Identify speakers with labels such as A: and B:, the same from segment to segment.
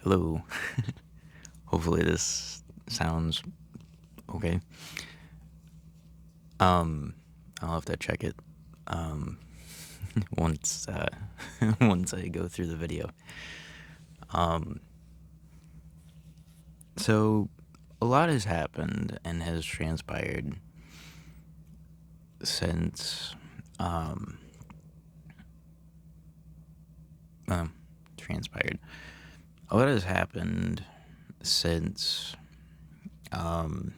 A: Hello. Hopefully this sounds okay. I'll have to check it um once once I go through the video. So a lot has happened and has transpired since um um transpired. A lot has happened since um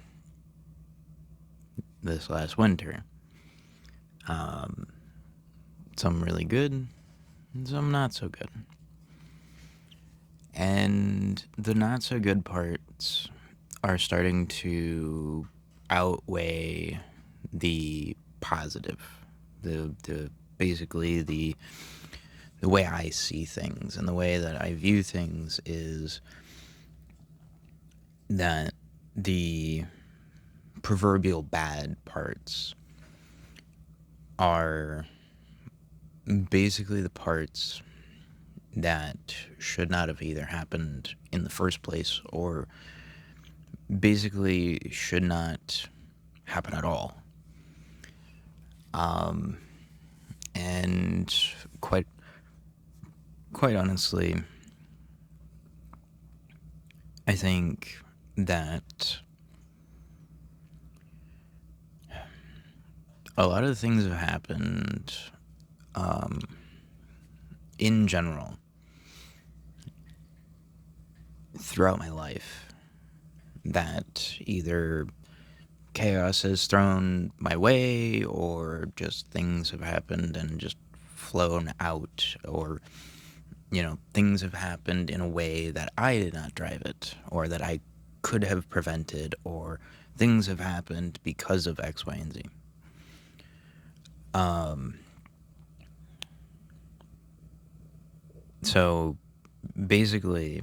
A: this last winter. Some really good and some not so good. And the not so good parts are starting to outweigh the positive. The basically the way I see things and the way that I view things is that the proverbial bad parts are basically the parts that should not have either happened in the first place or basically should not happen at all. And quite honestly, I think that a lot of things have happened in general throughout my life that either chaos has thrown my way or just things have happened and just flown out, or things have happened in a way that I did not drive it or that I could have prevented, or things have happened because of X, Y, and Z. So basically,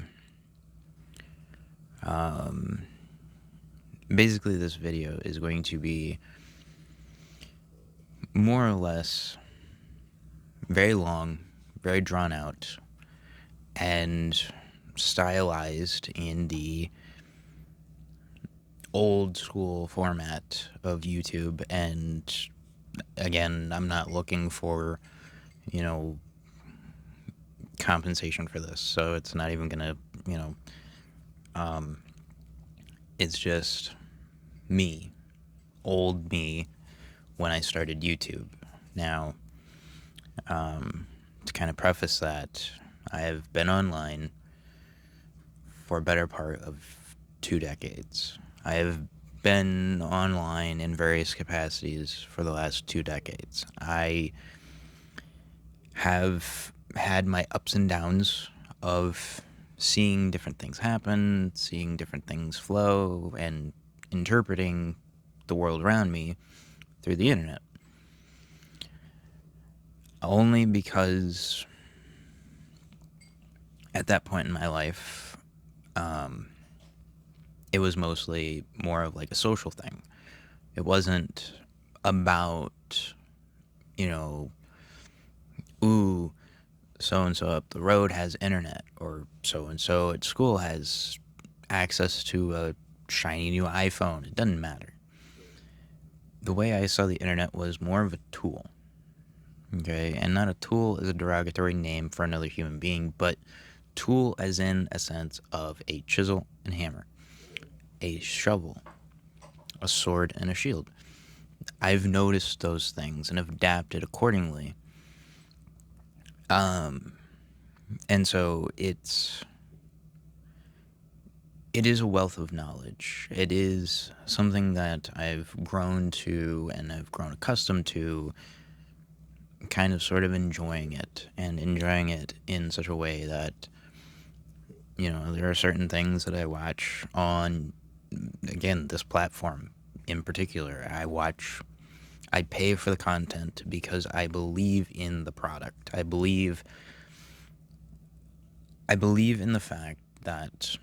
A: this video is going to be more or less very long, very drawn out, and stylized in the old school format of YouTube. And again, I'm not looking for, compensation for this, so it's not even gonna, it's just me, old me, when I started YouTube. Now, to kind of preface that, I have been online for a better part of 2 decades. I have been online in various capacities for the last 2 decades. I have had my ups and downs of seeing different things happen, seeing different things flow, and interpreting the world around me through the internet. Only because at that point in my life, it was mostly more of like a social thing. It wasn't about, ooh, so-and-so up the road has internet, or so-and-so at school has access to a shiny new iPhone. It doesn't matter. The way I saw the internet was more of a tool. Okay, and not a tool as a derogatory name for another human being, but tool as in a sense of a chisel and hammer, a shovel, a sword, and a shield. I've noticed those things and have adapted accordingly. And so it is a wealth of knowledge. It is something that I've grown to and I've grown accustomed to, kind of sort of enjoying it, and enjoying it in such a way that, there are certain things that I watch on, again, this platform in particular. I pay for the content because I believe in the product. I believe in the fact that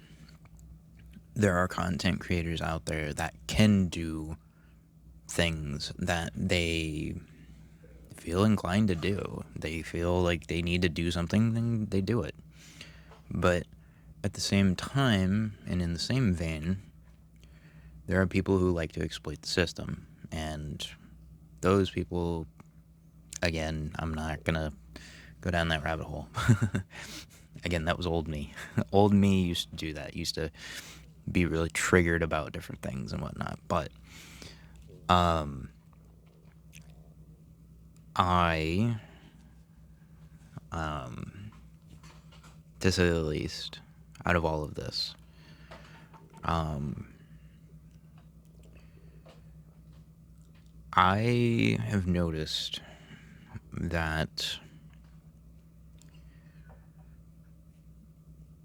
A: there are content creators out there that can do things that they feel inclined to do. They feel like they need to do something, then they do it. But at the same time, and in the same vein, there are people who like to exploit the system. And those people, again, I'm not going to go down that rabbit hole. Again, that was old me. Old me used to do that, used to be really triggered about different things and whatnot. But I, to say the least, out of all of this, I have noticed that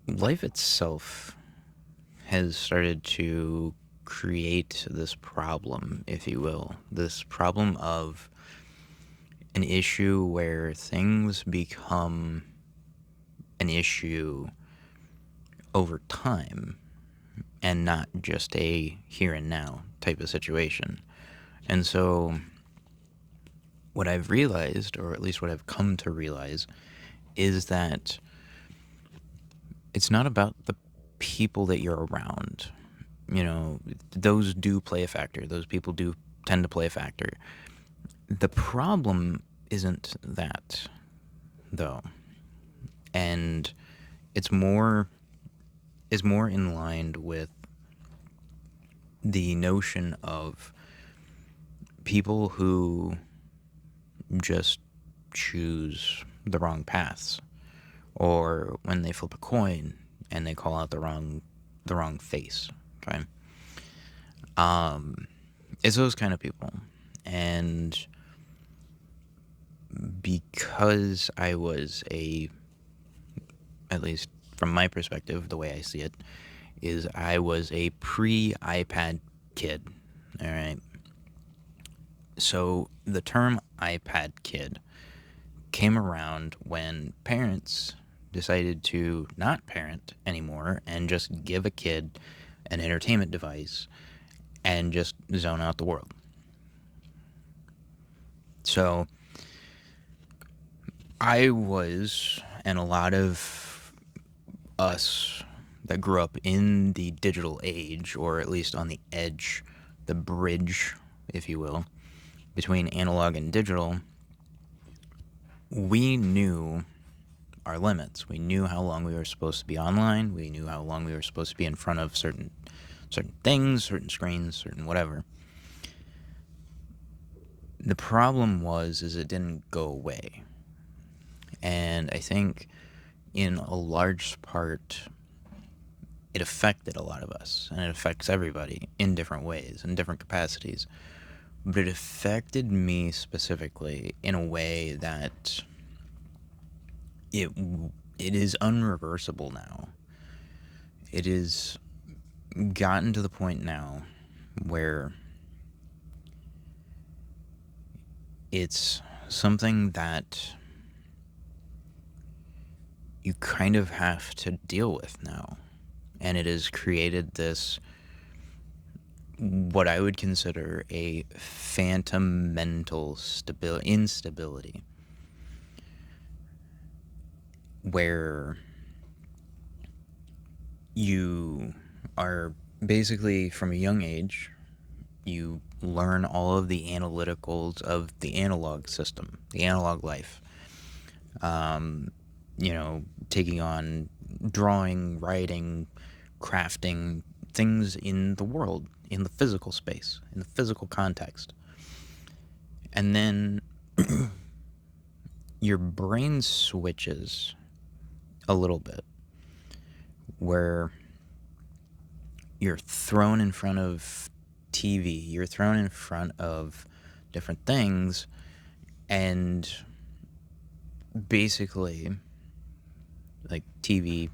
A: life itself has started to create this problem, if you will, this problem of an issue where things become an issue over time and not just a here and now type of situation. And so what I've realized, or at least what I've come to realize, is that it's not about the people that you're around. You know, those do play a factor. Those people do tend to play a factor. The problem isn't that, though. And it's more in line with the notion of people who just choose the wrong paths, or when they flip a coin and they call out the wrong face. Okay, it's those kind of people. And because I was at least from my perspective, the way I see it, is I was a pre-iPad kid. All right. So the term iPad kid came around when parents decided to not parent anymore and just give a kid an entertainment device and just zone out the world. So I was, and a lot of us that grew up in the digital age, or at least on the edge, the bridge, if you will, between analog and digital, we knew our limits. We knew how long we were supposed to be online. We knew how long we were supposed to be in front of certain things, certain screens, certain whatever. The problem is it didn't go away. And I think in a large part, it affected a lot of us, and it affects everybody in different ways, in different capacities. But it affected me specifically in a way that it is unreversible now. It is gotten to the point now where it's something that you kind of have to deal with now. And it has created this, what I would consider a phantom mental instability, where you are basically, from a young age, you learn all of the analyticals of the analog system, the analog life. Taking on drawing, writing, crafting things in the world, in the physical space, in the physical context. And then your brain switches a little bit, where you're thrown in front of TV, you're thrown in front of different things, and basically, like TV,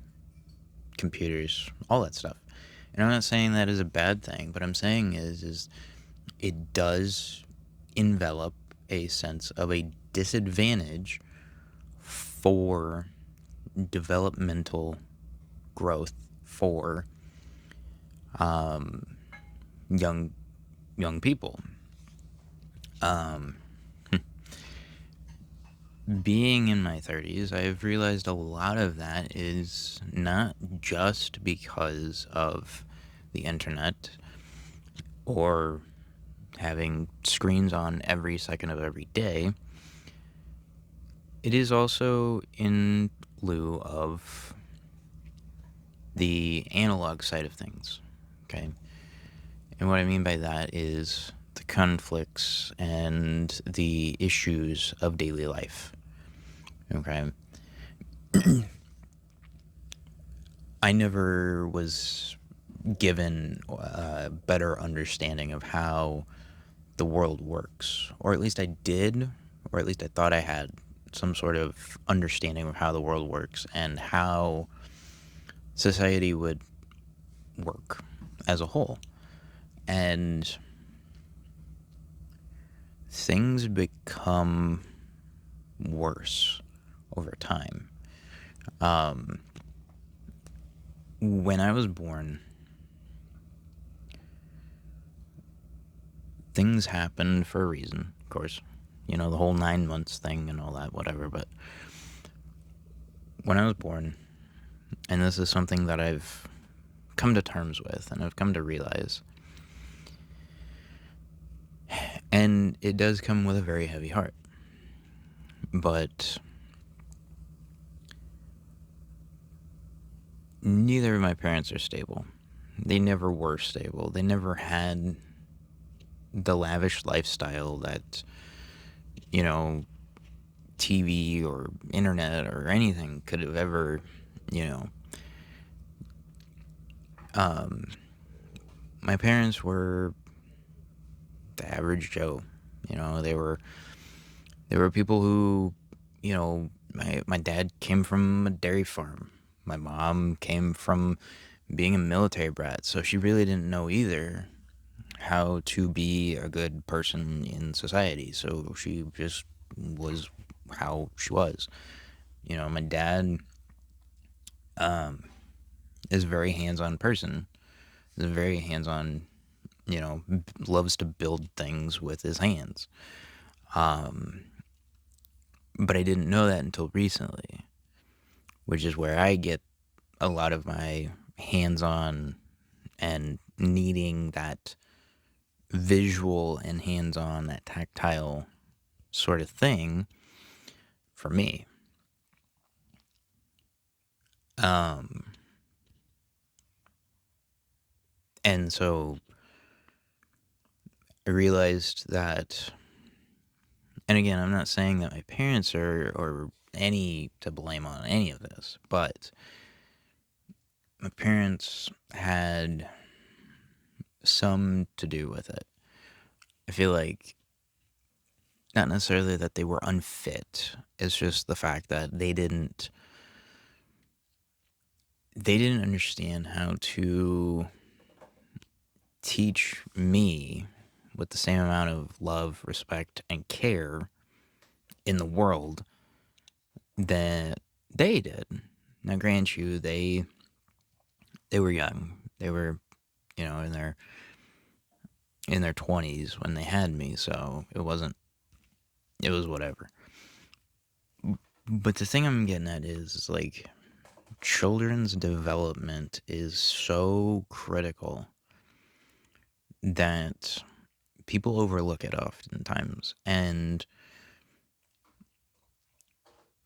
A: computers, all that stuff. And I'm not saying that is a bad thing, but I'm saying is it does envelop a sense of a disadvantage for developmental growth for young people. being in my 30s, I've realized a lot of that is not just because of the internet or having screens on every second of every day. It is also in lieu of the analog side of things. Okay. And what I mean by that is the conflicts and the issues of daily life. Okay. I never was given a better understanding of how the world works, or at least I did, or at least I thought I had some sort of understanding of how the world works and how society would work as a whole. And things become worse over time. When I was born, things happened for a reason, of course. You know, the whole 9 months thing and all that, whatever. But when I was born, and this is something that I've come to terms with and I've come to realize, and it does come with a very heavy heart. But neither of my parents are stable. They never were stable. They never had the lavish lifestyle that, you know, TV or internet or anything could have ever, you know. My parents were the average Joe. You know, they were people who, you know, my dad came from a dairy farm. My mom came from being a military brat, so she really didn't know either how to be a good person in society. So she just was how she was. You know, my dad is a very hands-on person. Is a very hands-on, you know, loves to build things with his hands. But I didn't know that until recently, which is where I get a lot of my hands-on and needing that visual and hands-on, that tactile sort of thing for me. And so I realized that, and again, I'm not saying that my parents are or any to blame on any of this, but my parents had some to do with it. I feel like not necessarily that they were unfit. It's just the fact that they didn't understand how to teach me with the same amount of love, respect, and care in the world that they did. Now, grant you, they were young. They were, you know, in their 20s when they had me, so it was whatever. But the thing I'm getting at is like children's development is so critical that people overlook it oftentimes. And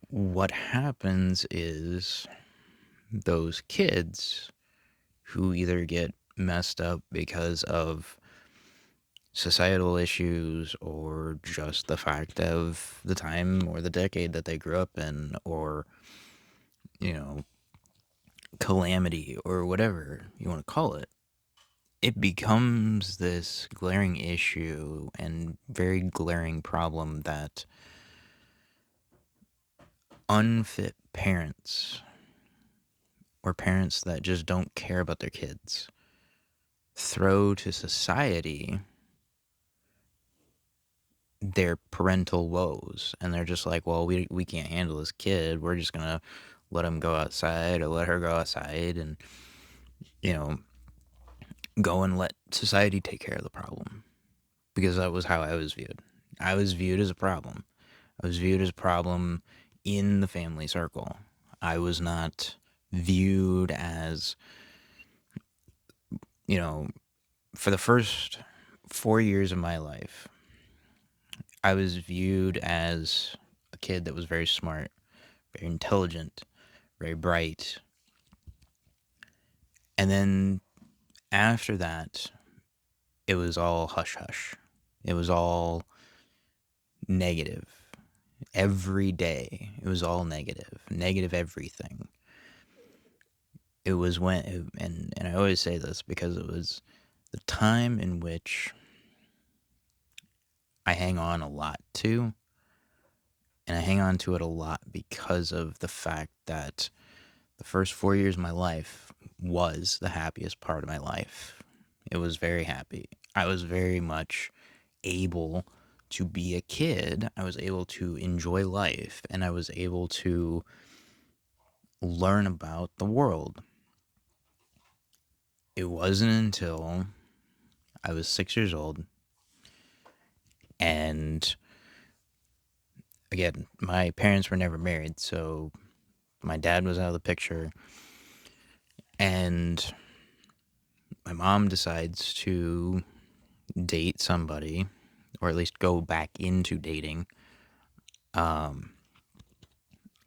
A: what happens is those kids who either get messed up because of societal issues or just the fact of the time or the decade that they grew up in, or, you know, calamity or whatever you want to call it, it becomes this glaring issue and very glaring problem that unfit parents or parents that just don't care about their kids throw to society their parental woes. And they're just like, well, we can't handle this kid. We're just going to let him go outside or let her go outside and, you know, go and let society take care of the problem. Because that was how I was viewed. I was viewed as a problem. I was viewed as a problem in the family circle. I was not viewed as, you know, for the first 4 years of my life, I was viewed as a kid that was very smart, very intelligent, very bright. And then after that, it was all hush hush. It was all negative. Every day, it was all negative, negative everything. It was and I always say this because it was the time in which I hang on a lot to, and I hang on to it a lot because of the fact that the first 4 years of my life was the happiest part of my life. It was very happy. I was very much able to be a kid. I was able to enjoy life, and I was able to learn about the world. It wasn't until I was 6 years old, and again, my parents were never married, so my dad was out of the picture, and my mom decides to date somebody, or at least go back into dating.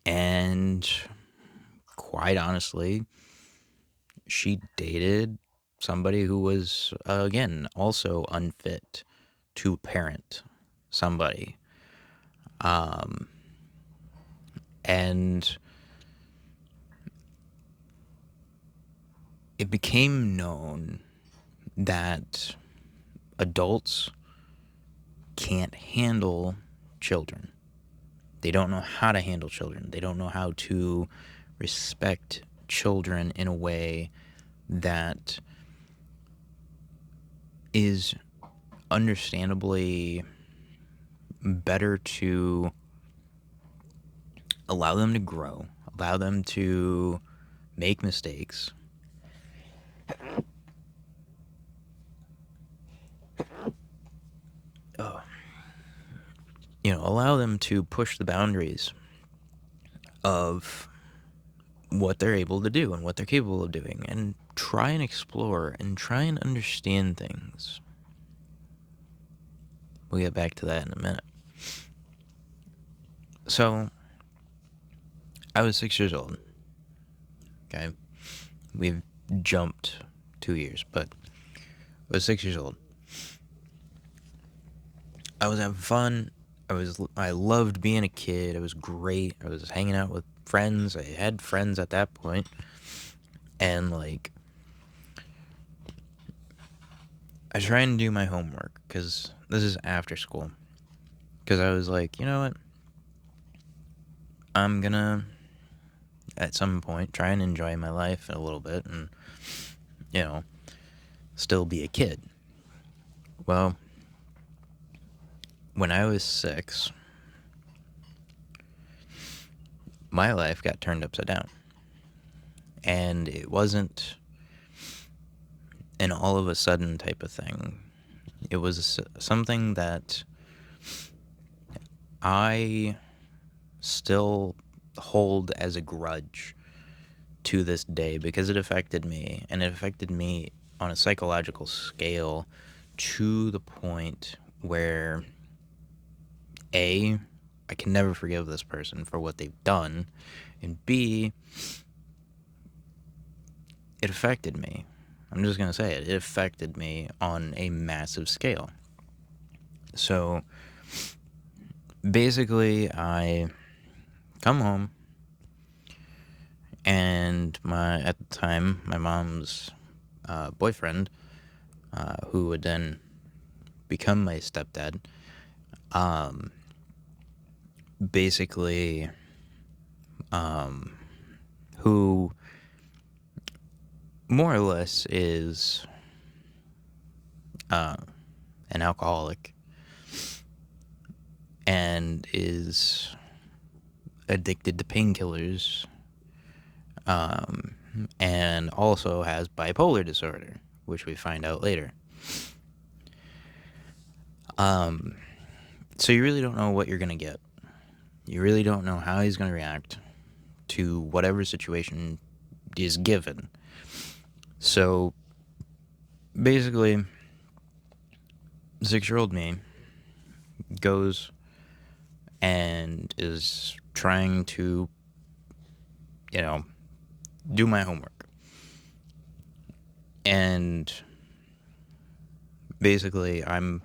A: And quite honestly, she dated somebody who was, again, also unfit to parent somebody. And it became known that adults can't handle children. They don't know how to handle children. They don't know how to respect children in a way that is understandably better to allow them to grow, allow them to make mistakes. Allow them to push the boundaries of what they're able to do and what they're capable of doing, and try and explore and try and understand things. We'll get back to that in a minute. So, I was 6 years old. Okay. We've jumped 2 years, but I was 6 years old. I was having fun. I loved being a kid. It was great. I was hanging out with friends. I had friends at that point. And I try and do my homework because this is after school. Because I was like, you know what? I'm gonna, at some point, try and enjoy my life a little bit and, still be a kid. Well, when I was 6, my life got turned upside down. And it wasn't an all of a sudden type of thing. It was something that I still hold as a grudge to this day because it affected me, and it affected me on a psychological scale to the point where A, I can never forgive this person for what they've done, and B, it affected me. I'm just going to say it. It affected me on a massive scale. So, basically, I come home, and at the time, my mom's boyfriend, who would then become my stepdad, basically, who more or less is an alcoholic and is addicted to painkillers, and also has bipolar disorder, which we find out later. So you really don't know what you're going to get. You really don't know how he's going to react to whatever situation is given. So basically, 6-year-old me goes and is trying to, do my homework. And basically, I'm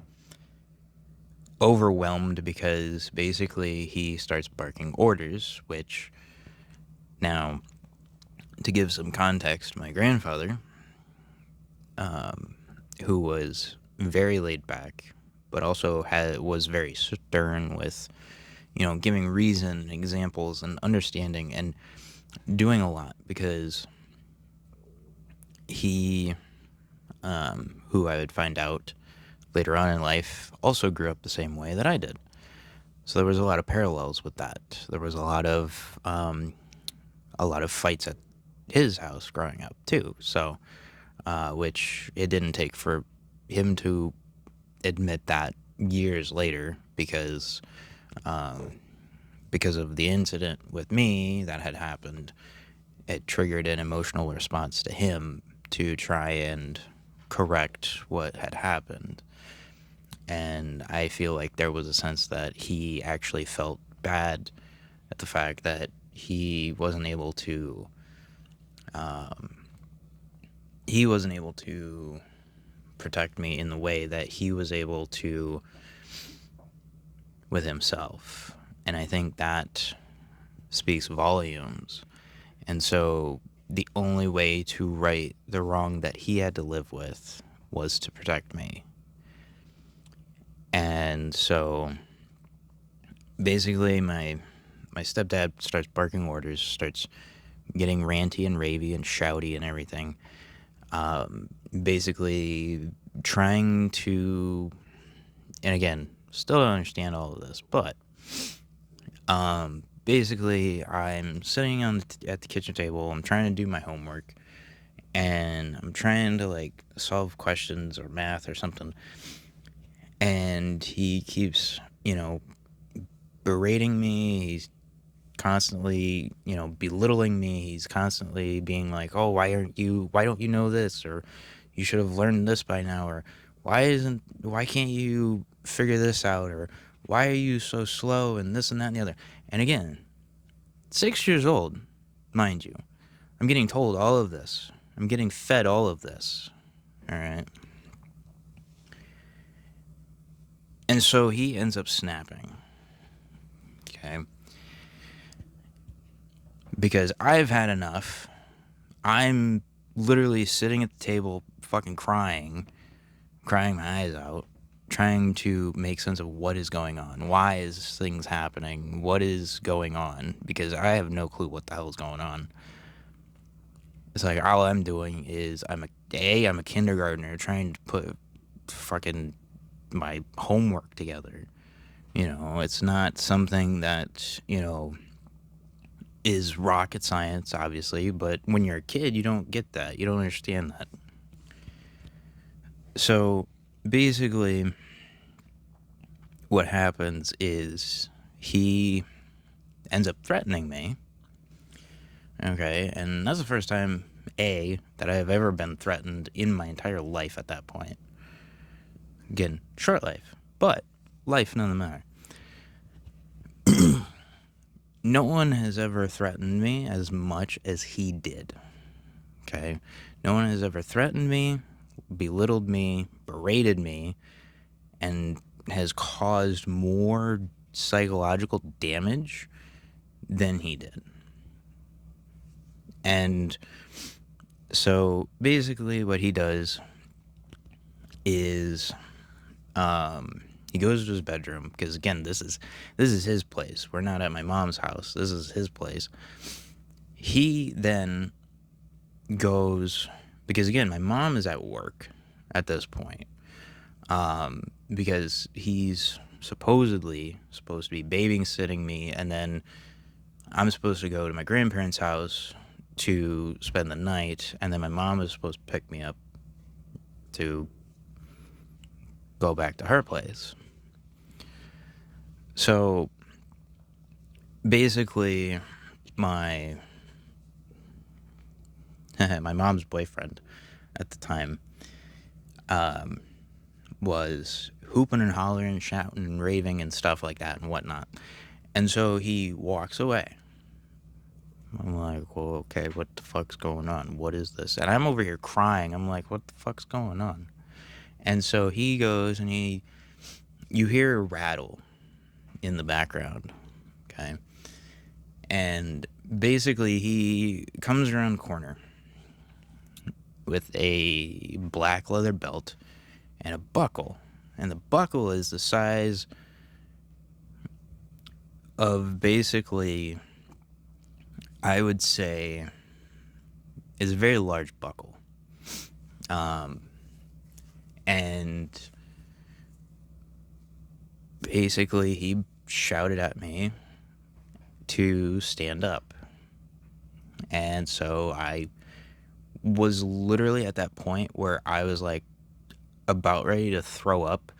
A: overwhelmed because basically he starts barking orders, which now, to give some context, my grandfather, who was very laid back, but also was very stern with, giving reason, examples, and understanding, and doing a lot, because he, who I would find out later on in life, also grew up the same way that I did. So there was a lot of parallels with that. There was a lot of fights at his house growing up too. So, which it didn't take for him to admit that years later, because of the incident with me that had happened. It triggered an emotional response to him to try and correct what had happened. And I feel like there was a sense that he actually felt bad at the fact that he wasn't able to protect me in the way that he was able to with himself. And I think that speaks volumes. And so the only way to right the wrong that he had to live with was to protect me. And so basically my stepdad starts barking orders, starts getting ranty and ravey and shouty and everything. Basically trying to, and again, still don't understand all of this, but basically I'm sitting at the kitchen table, I'm trying to do my homework, and I'm trying to solve questions or math or something, and he keeps, berating me. He's constantly, belittling me. He's constantly being like, oh, why don't you know this? Or you should have learned this by now. Or why can't you figure this out? Or why are you so slow? And this and that and the other. And again, 6 years old, mind you, I'm getting told all of this. I'm getting fed all of this. All right. And so he ends up snapping. Okay. Because I've had enough. I'm literally sitting at the table fucking crying my eyes out, trying to make sense of what is going on. Why is things happening? What is going on? Because I have no clue what the hell is going on. It's like all I'm doing is I'm a kindergartner trying to put fucking my homework together. It's not something that, is rocket science, obviously, but when you're a kid, you don't get that. You don't understand that. So basically, what happens is he ends up threatening me. Okay, and that's the first time, that I have ever been threatened in my entire life at that point. Again, short life, but life none the matter. No one has ever threatened me as much as he did. Okay? No one has ever threatened me, belittled me, berated me, and has caused more psychological damage than he did. And so basically what he does is he goes to his bedroom, because again, this is his place. We're not at my mom's house. This is his place. He then goes, because again, my mom is at work at this point, because he's supposedly supposed to be babysitting me, and then I'm supposed to go to my grandparents' house to spend the night, and then my mom is supposed to pick me up to go back to her place. So basically, my my mom's boyfriend at the time was hooping and hollering, shouting and raving and stuff like that and whatnot. And so he walks away. I'm like, well, okay, what the fuck's going on? What is this? And I'm over here crying. I'm like, what the fuck's going on? And so he goes and you hear a rattle in the background, okay? And basically he comes around the corner with a black leather belt and a buckle. And the buckle is the size of basically, I would say, is a very large buckle. And basically he shouted at me to stand up. And so I was literally at that point where I was like about ready to throw up,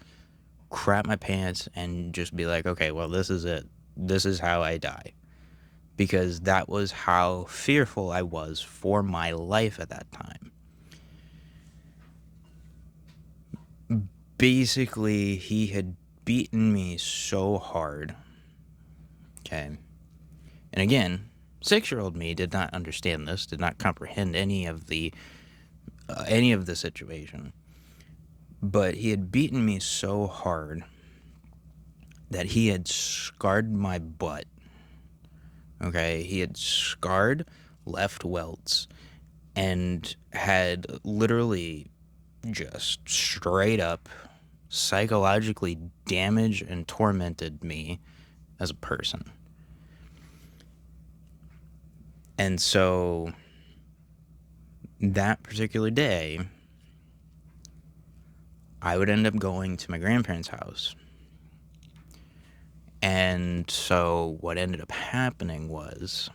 A: crap my pants, and just be like, okay, well, this is it. This is how I die. Because that was how fearful I was for my life at that time. Basically, he had beaten me so hard. Okay. And again, 6-year-old me did not understand this, did not comprehend any of the situation. But he had beaten me so hard that he had scarred my butt. Okay, he had scarred left welts and had literally just straight up psychologically damaged and tormented me as a person. And so that particular day, I would end up going to my grandparents' house. And so what ended up happening was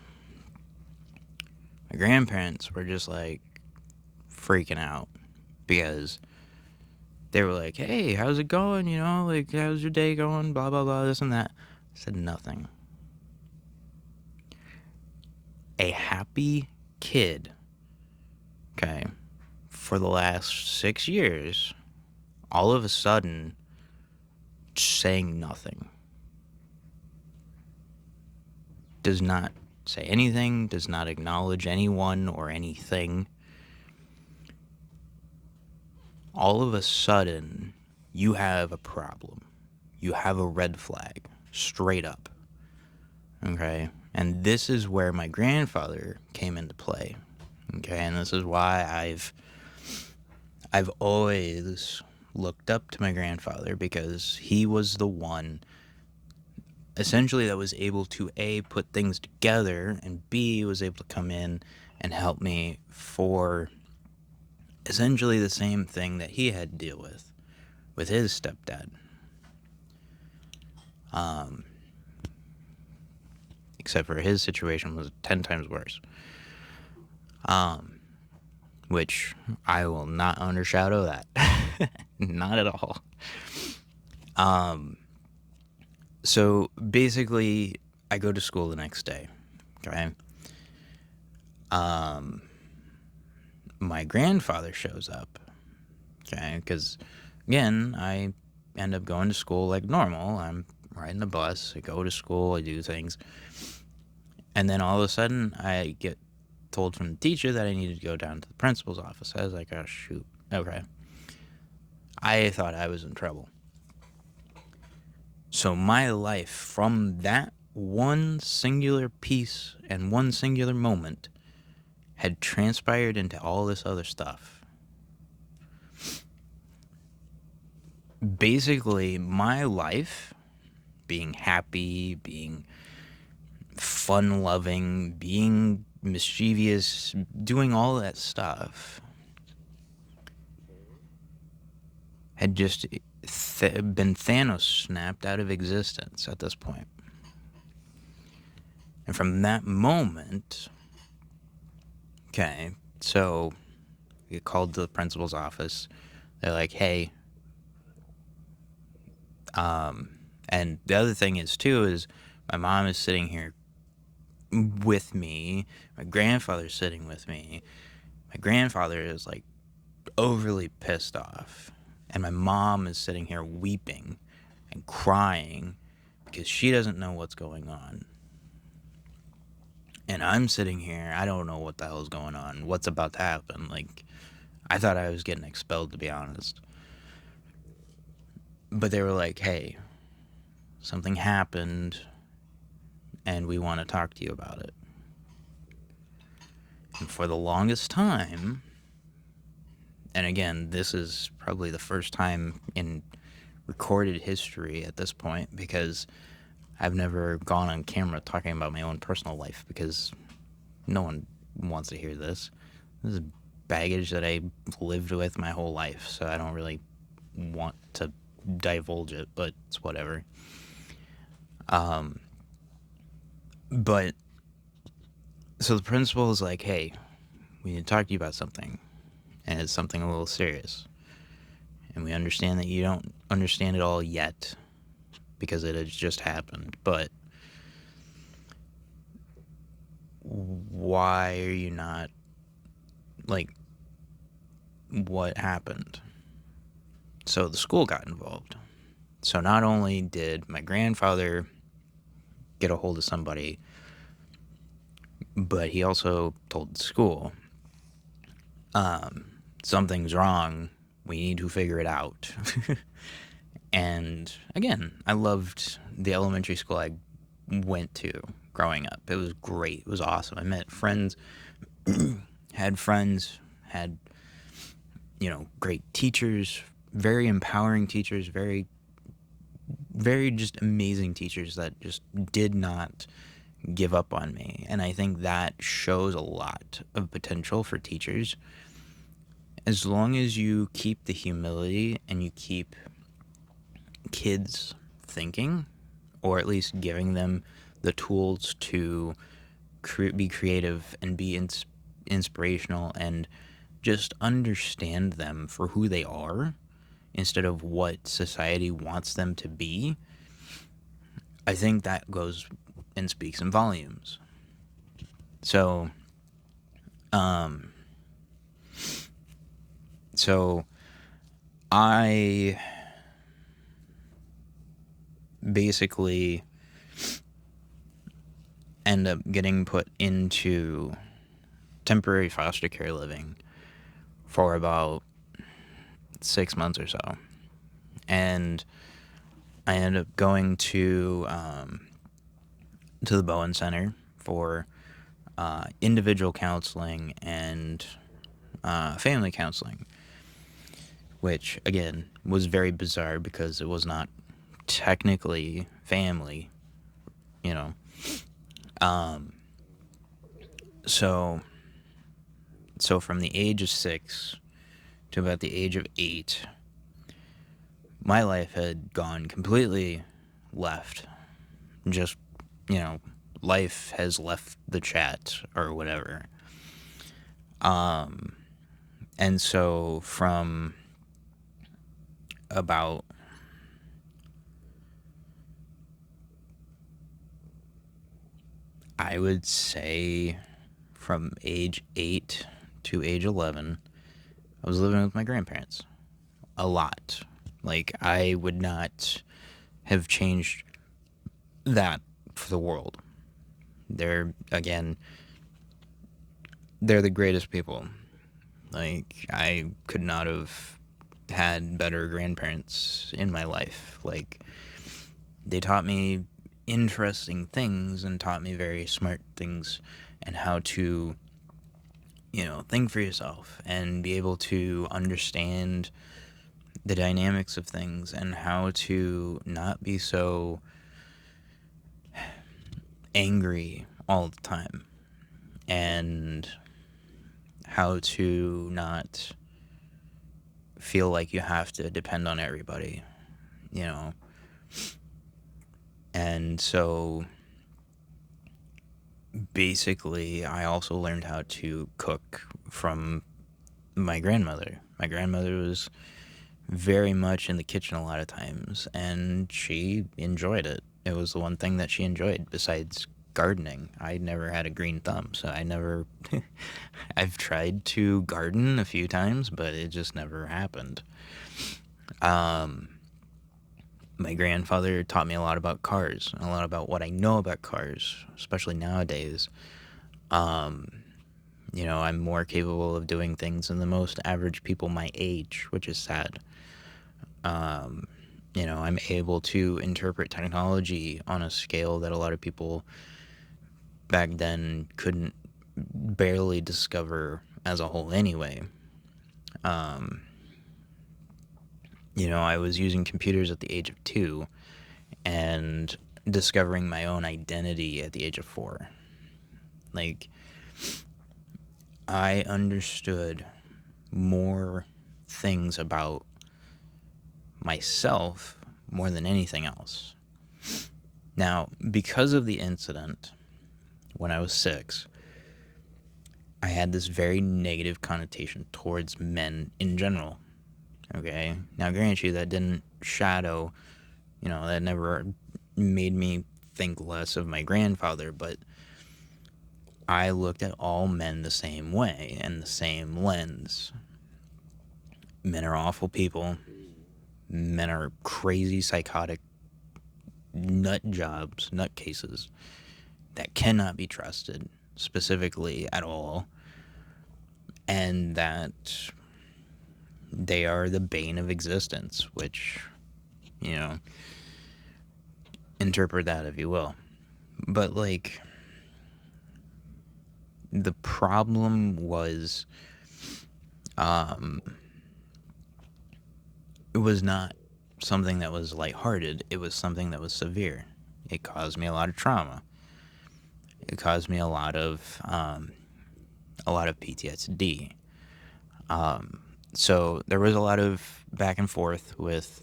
A: my grandparents were just like freaking out because they were like, hey, how's it going? You know, like, how's your day going? Blah, blah, blah, this and that. I said nothing. A happy kid, okay, for the last 6 years, all of a sudden, saying nothing. Does not say anything, does not acknowledge anyone or anything. All of a sudden, you have a problem. You have a red flag, straight up. Okay? And this is where my grandfather came into play. Okay? And this is why I've always looked up to my grandfather, because he was the one essentially that was able to A, put things together, and B, was able to come in and help me for essentially the same thing that he had to deal with his stepdad. Except for his situation was 10 times worse. Which I will not undershadow that. Not at all. So basically, I go to school the next day. Okay. My grandfather shows up. Okay, because again, I end up going to school like normal. I'm riding the bus, I go to school, I do things. And then all of a sudden, I get told from the teacher that I needed to go down to the principal's office. I was like, oh, shoot. Okay. I thought I was in trouble. So my life, from that one singular piece and one singular moment, had transpired into all this other stuff. Basically, my life, being happy, being fun-loving, being mischievous, doing all that stuff, had just been Thanos snapped out of existence at this point. And from that moment, okay, so we called the principal's office. They're like, hey, and the other thing is too, is my mom is sitting here with me. My grandfather's sitting with me. My grandfather is like overly pissed off. And my mom is sitting here weeping and crying because she doesn't know what's going on. And I'm sitting here, I don't know what the hell's going on, what's about to happen. Like, I thought I was getting expelled, to be honest. But they were like, hey, something happened, and we want to talk to you about it. And for the longest time, and again, this is probably the first time in recorded history at this point, because I've never gone on camera talking about my own personal life, because no one wants to hear this. This is baggage that I lived with my whole life, so I don't really want to divulge it, but it's whatever. But so the principal is like, hey, we need to talk to you about something, and it's something a little serious. And we understand that you don't understand it all yet, because it has just happened, but why are you not, like, what happened? So the school got involved. So not only did my grandfather get a hold of somebody, but he also told the school, something's wrong, we need to figure it out. And again, I loved the elementary school I went to growing up. It was great. It was awesome. I met friends, had great teachers, very empowering teachers, very, very just amazing teachers that just did not give up on me. And I think that shows a lot of potential for teachers. As long as you keep the humility and you keep kids thinking, or at least giving them the tools to be creative and be inspirational and just understand them for who they are instead of what society wants them to be, I think that goes and speaks in volumes. So I basically end up getting put into temporary foster care living for about 6 months or so. And I ended up going to the Bowen Center for individual counseling and family counseling, which, again, was very bizarre because it was not technically family, you know. So from the age of 6 to about the age of 8, my life had gone completely left. Just, life has left the chat or whatever. And so from about I would say from age 8 to age 11, I was living with my grandparents a lot. Like, I would not have changed that for the world. They're the greatest people. Like, I could not have had better grandparents in my life. Like, they taught me interesting things and taught me very smart things and how to, think for yourself and be able to understand the dynamics of things and how to not be so angry all the time and how to not feel like you have to depend on everybody, And so basically I also learned how to cook from my grandmother. My grandmother was very much in the kitchen a lot of times, and she enjoyed it. It was the one thing that she enjoyed besides gardening. I never had a green thumb, so I never. I've tried to garden a few times, but it just never happened. My grandfather taught me a lot about cars, a lot about what I know about cars, especially nowadays. I'm more capable of doing things than the most average people my age, which is sad. I'm able to interpret technology on a scale that a lot of people back then couldn't barely discover as a whole anyway. I was using computers at the age of 2 and discovering my own identity at the age of 4. Like, I understood more things about myself more than anything else. Now, because of the incident when I was 6, I had this very negative connotation towards men in general. Okay? Now, grant you, that didn't shadow, that never made me think less of my grandfather, but I looked at all men the same way and the same lens. Men are awful people. Men are crazy, psychotic nut jobs, nut cases that cannot be trusted specifically at all, and that they are the bane of existence, which, interpret that if you will. But, like, the problem was, it was not something that was lighthearted. It was something that was severe. It caused me a lot of trauma. It caused me a lot of PTSD. So there was a lot of back and forth with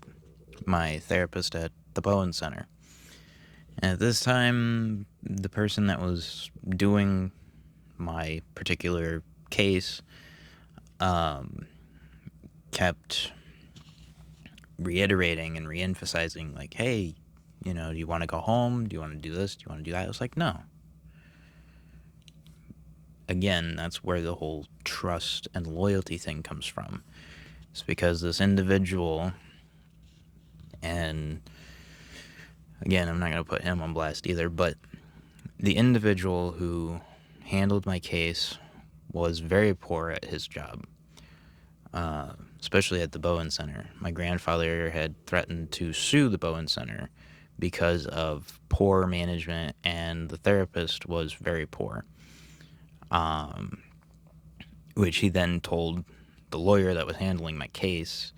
A: my therapist at the Bowen Center. And at this time, the person that was doing my particular case kept reiterating and reemphasizing, like, hey, do you want to go home? Do you want to do this? Do you want to do that? I was like, no. Again, that's where the whole trust and loyalty thing comes from. It's because this individual, and again, I'm not going to put him on blast either, but the individual who handled my case was very poor at his job, especially at the Bowen Center. My grandfather had threatened to sue the Bowen Center because of poor management, and the therapist was very poor, which he then told the lawyer that was handling my case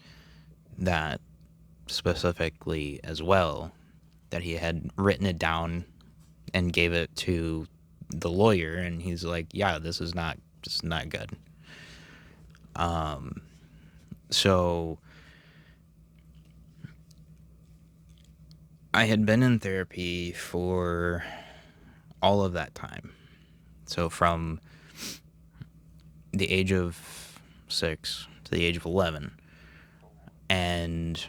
A: that specifically as well, that he had written it down and gave it to the lawyer, and he's like, yeah, this is not good. So I had been in therapy for all of that time. So from the age of 6 to the age of 11. And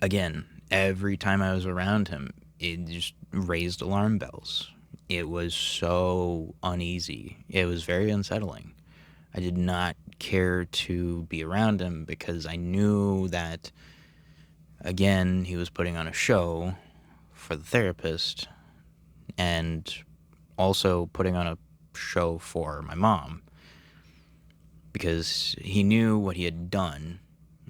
A: again, every time I was around him, it just raised alarm bells. It was so uneasy. It was very unsettling. I did not care to be around him because I knew that, again, he was putting on a show for the therapist and also putting on a show for my mom, because he knew what he had done,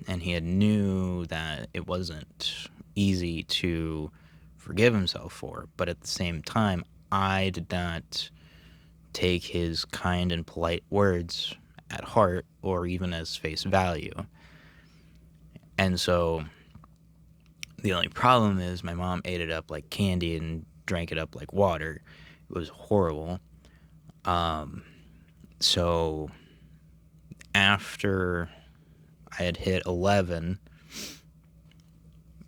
A: and he knew that it wasn't easy to forgive himself for, but at the same time, I did not take his kind and polite words at heart or even as face value. And so the only problem is my mom ate it up like candy and drank it up like water. It was horrible. So after I had hit 11,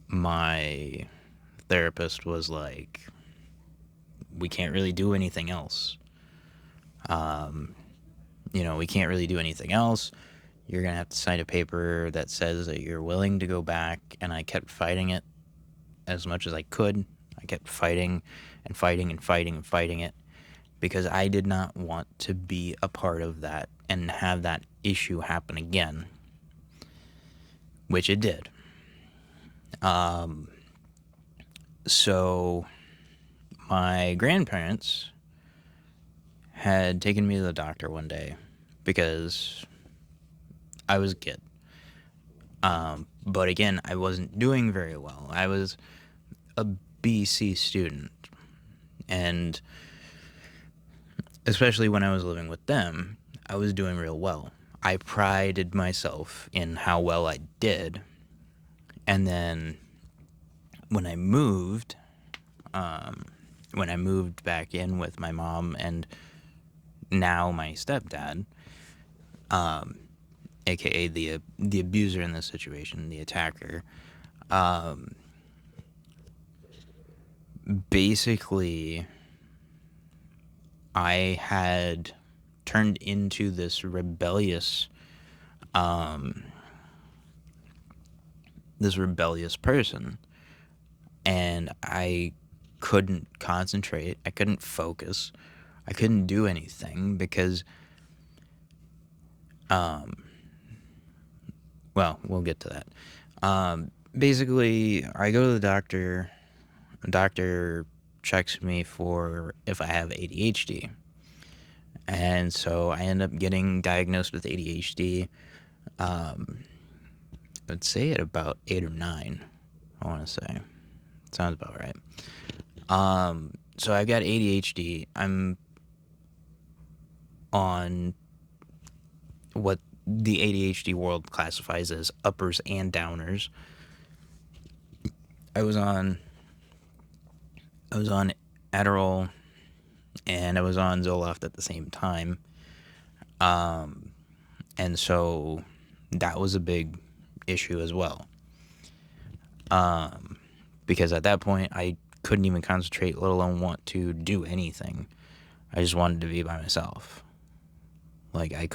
A: my therapist was like, we can't really do anything else. We can't really do anything else. You're going to have to sign a paper that says that you're willing to go back. And I kept fighting it as much as I could. I I kept fighting and fighting and fighting and fighting it because I did not want to be a part of that and have that issue happen again, which it did. So my grandparents had taken me to the doctor one day because I was a kid. But again, I wasn't doing very well. I was a BC student, and especially when I was living with them, I was doing real well. I prided myself in how well I did. And then when I moved back in with my mom and now my stepdad, aka the abuser in this situation, the attacker, basically I had turned into this rebellious person, and I couldn't concentrate, I couldn't focus, I couldn't do anything because well, we'll get to that. Basically, I go to the doctor. The doctor checks me for if I have ADHD. And so I end up getting diagnosed with ADHD, I'd say at about 8 or 9, I want to say. Sounds about right. So I've got ADHD. I'm on what the ADHD world classifies as uppers and downers. I was on Adderall and I was on Zoloft at the same time. And so that was a big issue as well. Because at that point I couldn't even concentrate, let alone want to do anything. I just wanted to be by myself. Like I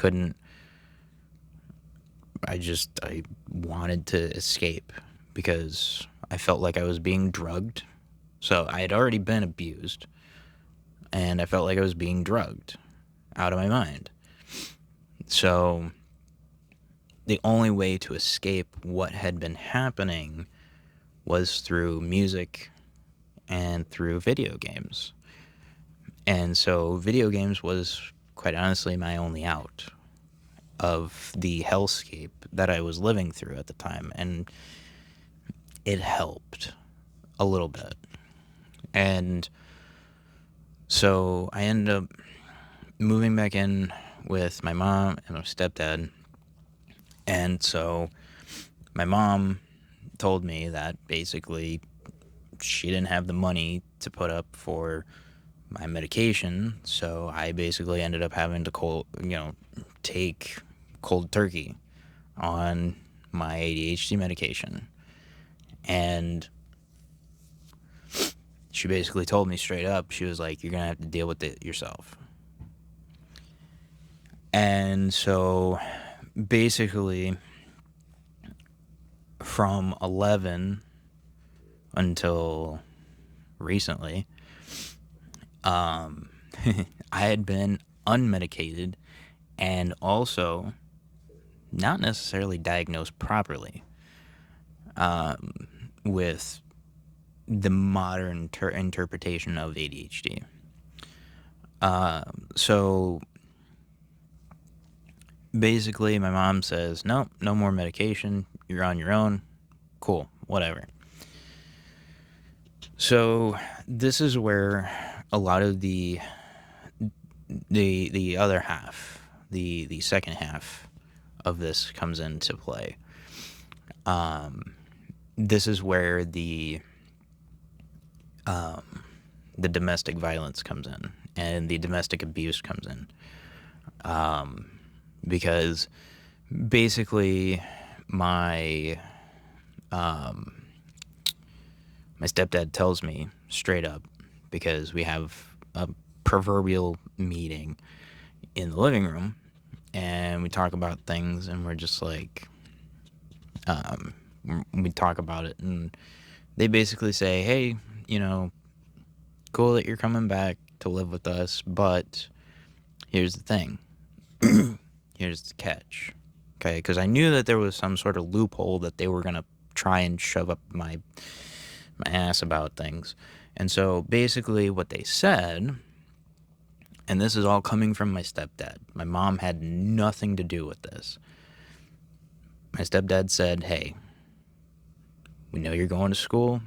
A: wanted to escape because I felt like I was being drugged. So I had already been abused, and I felt like I was being drugged out of my mind. So the only way to escape what had been happening was through music and through video games. And so video games was, quite honestly, my only out of the hellscape that I was living through at the time. And it helped a little bit. And so I ended up moving back in with my mom and my stepdad. And so my mom told me that basically she didn't have the money to put up for my medication. So I basically ended up having to take cold turkey on my ADHD medication. And she basically told me straight up, she was like, you're going to have to deal with it yourself. And so basically from 11 until recently, I had been unmedicated and also not necessarily diagnosed properly with the modern interpretation of ADHD. So basically my mom says, no more medication, you're on your own, cool, whatever. So this is where a lot of the other half, the second half of this comes into play. This is where the domestic violence comes in and the domestic abuse comes in. Because basically my stepdad tells me straight up, because we have a proverbial meeting in the living room and we talk about things, and we're just like, we talk about it, and they basically say, hey, Cool that you're coming back to live with us, but here's the thing. Here's the catch. Okay, because I knew that there was some sort of loophole that they were going to try and shove up my ass about things. And so basically what they said, and this is all coming from my stepdad. My mom had nothing to do with this. My stepdad said, hey, we know you're going to school,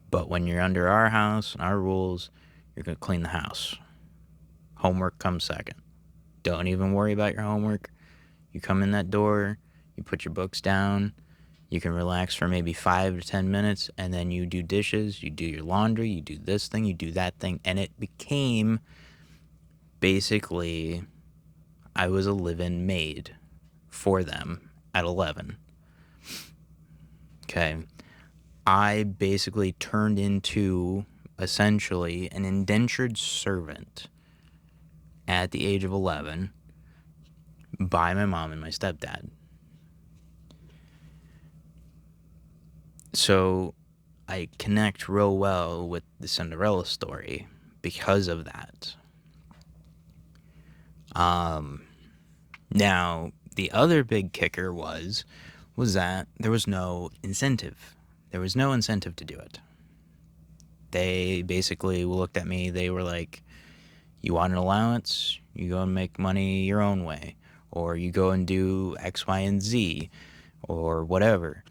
A: but when you're under our house and our rules, you're going to clean the house. Homework comes second. Don't even worry about your homework. You come in that door, you put your books down, you can relax for maybe 5 to 10 minutes, and then you do dishes, you do your laundry, you do this thing, you do that thing, and it became basically I was a live-in maid for them at 11. Okay. I basically turned into essentially an indentured servant at the age of 11 by my mom and my stepdad. So I connect real well with the Cinderella story because of that. Now, the other big kicker was that there was no incentive. There was no incentive to do it. They basically looked at me, they were like, you want an allowance? You go and make money your own way. Or you go and do X, Y, and Z. Or whatever.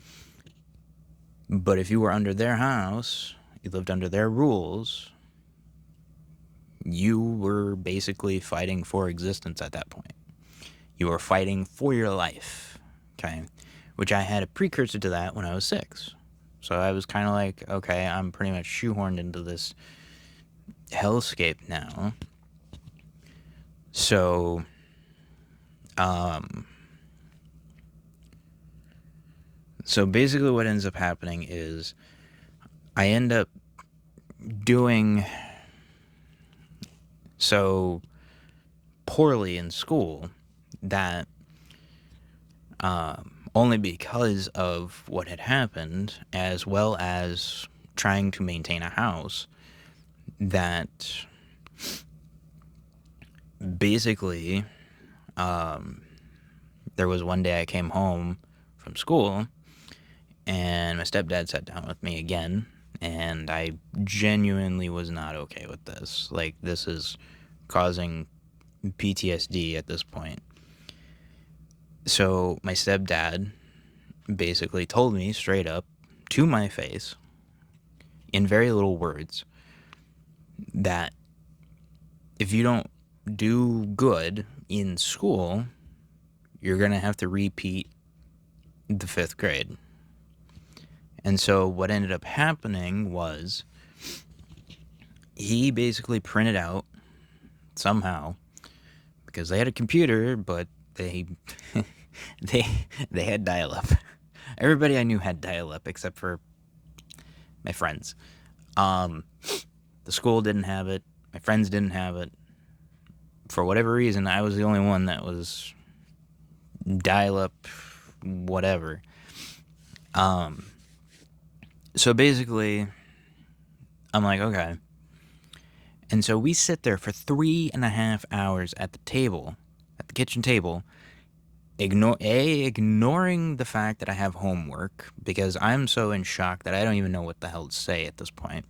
A: But if you were under their house, you lived under their rules, you were basically fighting for existence at that point. You were fighting for your life, okay? Which I had a precursor to that when I was 6. So I was kind of like, okay, I'm pretty much shoehorned into this hellscape now. So, so basically what ends up happening is I end up doing so poorly in school that only because of what had happened, as well as trying to maintain a house, that basically there was one day I came home from school and my stepdad sat down with me again, and I genuinely was not okay with this. Like, this is causing PTSD at this point. So my stepdad basically told me straight up to my face in very little words that if you don't do good in school, you're going to have to repeat the 5th grade. And so what ended up happening was he basically printed out somehow, because they had a computer, but they had dial-up. Everybody I knew had dial-up except for my friends. The school didn't have it. My friends didn't have it. For whatever reason, I was the only one that was dial-up, whatever. So basically, I'm like, okay. And so we sit there for 3.5 hours at the table, at the kitchen table, ignoring the fact that I have homework, because I'm so in shock that I don't even know what the hell to say at this point.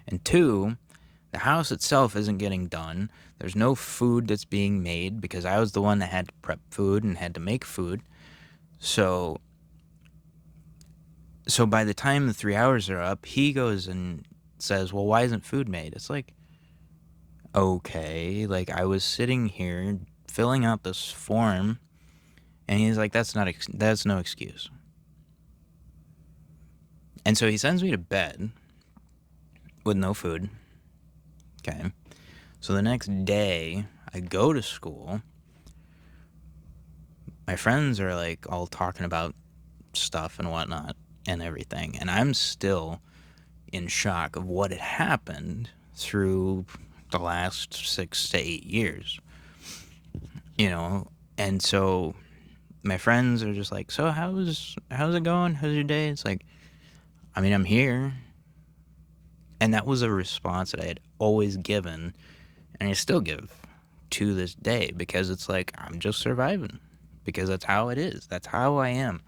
A: And 2, the house itself isn't getting done. There's no food that's being made because I was the one that had to prep food and had to make food. So by the time the 3 hours are up, he goes and says, well, why isn't food made? It's like, okay, like, I was sitting here filling out this form, and he's like, that's no excuse. And so he sends me to bed with no food. Okay. So the next day, I go to school. My friends are like all talking about stuff and whatnot and everything, and I'm still in shock of what had happened through the last 6 to 8 years, and so my friends are just like, so how's it going? How's your day? It's like, I mean, I'm here. And that was a response that I had always given, and I still give to this day, because it's like, I'm just surviving, because that's how it is. That's how I am.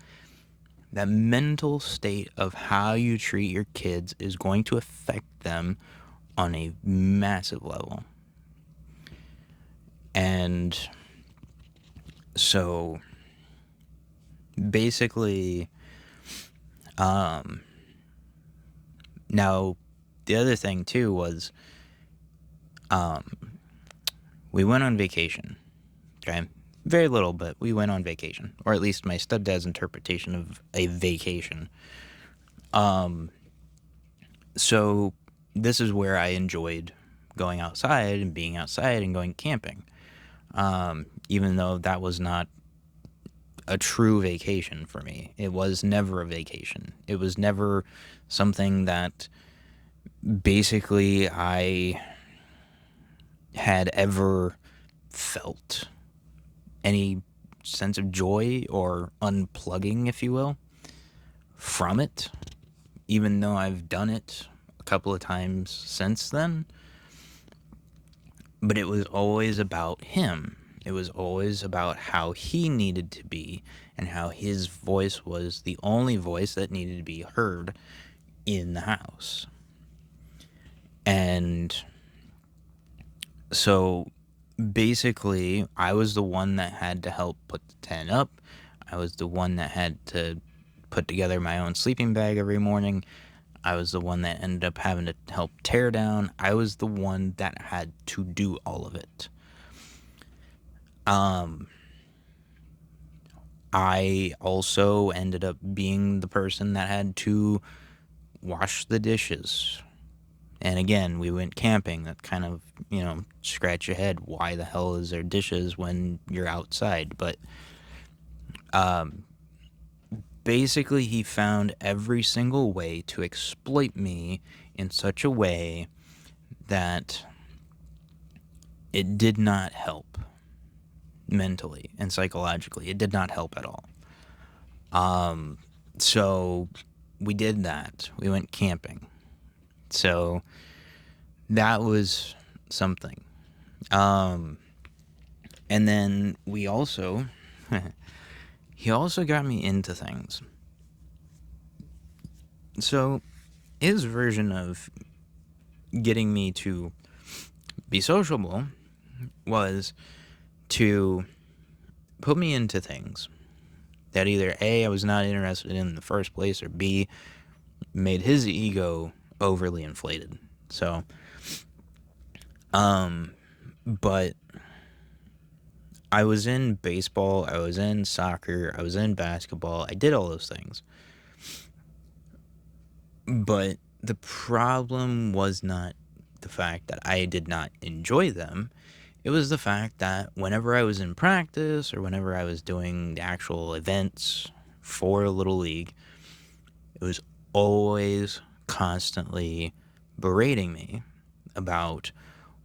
A: That mental state of how you treat your kids is going to affect them on a massive level. And so basically, now the other thing too was, we went on vacation. Okay. Very little, but we went on vacation, or at least my stepdad's interpretation of a vacation. So this is where I enjoyed going outside and being outside and going camping. Even though that was not a true vacation for me. It was never a vacation. It was never something that basically I had ever felt any sense of joy or unplugging, if you will, from it, even though I've done it a couple of times since then. But it was always about him. It was always about how he needed to be and how his voice was the only voice that needed to be heard in the house. And so basically, I was the one that had to help put the tent up. I was the one that had to put together my own sleeping bag every morning. I was the one that ended up having to help tear down. I was the one that had to do all of it. I also ended up being the person that had to wash the dishes. And again, we went camping. That kind of, scratch your head. Why the hell is there dishes when you're outside? But basically, he found every single way to exploit me in such a way that it did not help mentally and psychologically. It did not help at all. So we did that. We went camping. So that was something. And then we also, he also got me into things. So his version of getting me to be sociable was to put me into things that either A, I was not interested in the first place, or B, made his ego overly inflated. So, but I was in baseball, I was in soccer, I was in basketball, I did all those things. But the problem was not the fact that I did not enjoy them. It was the fact that whenever I was in practice or whenever I was doing the actual events for Little League, it was always constantly berating me about,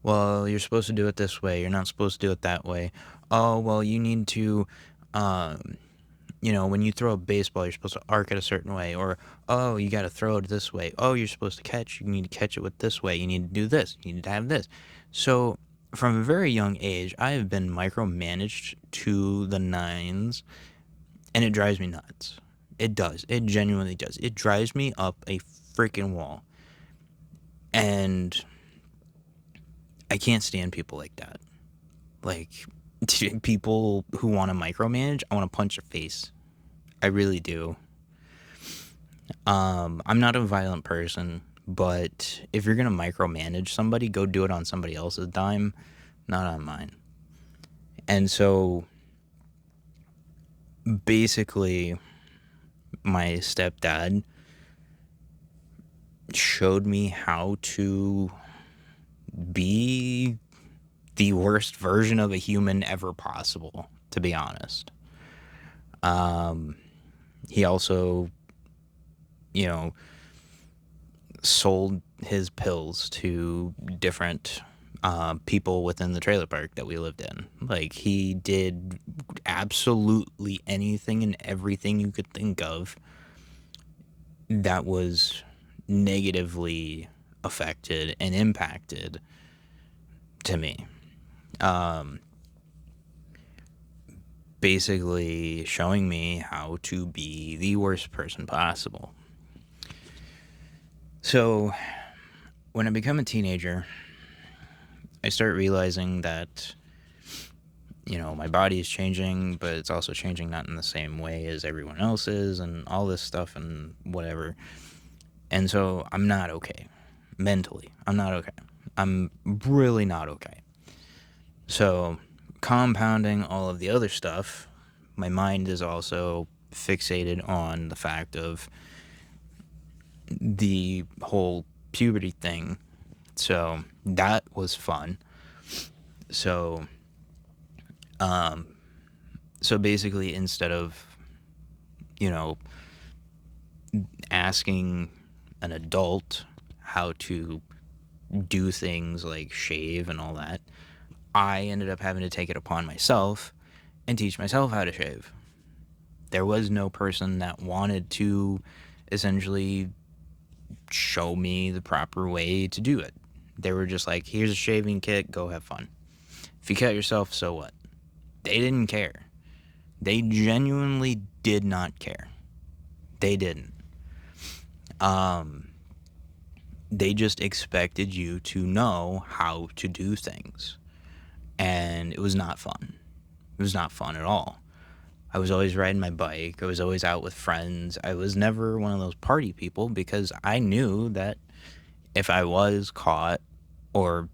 A: well, you're supposed to do it this way, you're not supposed to do it that way. Oh, well, you need to, when you throw a baseball, you're supposed to arc it a certain way. Or, oh, you got to throw it this way. Oh, you're supposed to catch, you need to catch it with this way. You need to do this. You need to have this. So from a very young age, I have been micromanaged to the nines, and it drives me nuts. It does. It genuinely does. It drives me up a freaking wall. And I can't stand people like that. Like, people who want to micromanage, I want to punch their face. I really do. I'm not a violent person, but if you're going to micromanage somebody, go do it on somebody else's dime, not on mine. And so basically, my stepdad showed me how to be the worst version of a human ever possible, to be honest. He also, sold his pills to different people within the trailer park that we lived in. Like, he did absolutely anything and everything you could think of that was negatively affected and impacted to me. Basically showing me how to be the worst person possible. So when I become a teenager, I start realizing that, my body is changing, but it's also changing not in the same way as everyone else's and all this stuff and whatever. And so I'm not okay. Mentally, I'm not okay. I'm really not okay. So, compounding all of the other stuff, my mind is also fixated on the fact of the whole puberty thing. So, that was fun. So, so basically, instead of, asking an adult how to do things like shave and all that, I ended up having to take it upon myself and teach myself how to shave. There was no person that wanted to essentially show me the proper way to do it. They were just like, here's a shaving kit, go have fun. If you cut yourself, so what? They didn't care. They genuinely did not care. They didn't. They just expected you to know how to do things. And it was not fun. It was not fun at all. I was always riding my bike. I was always out with friends. I was never one of those party people because I knew that if I was caught or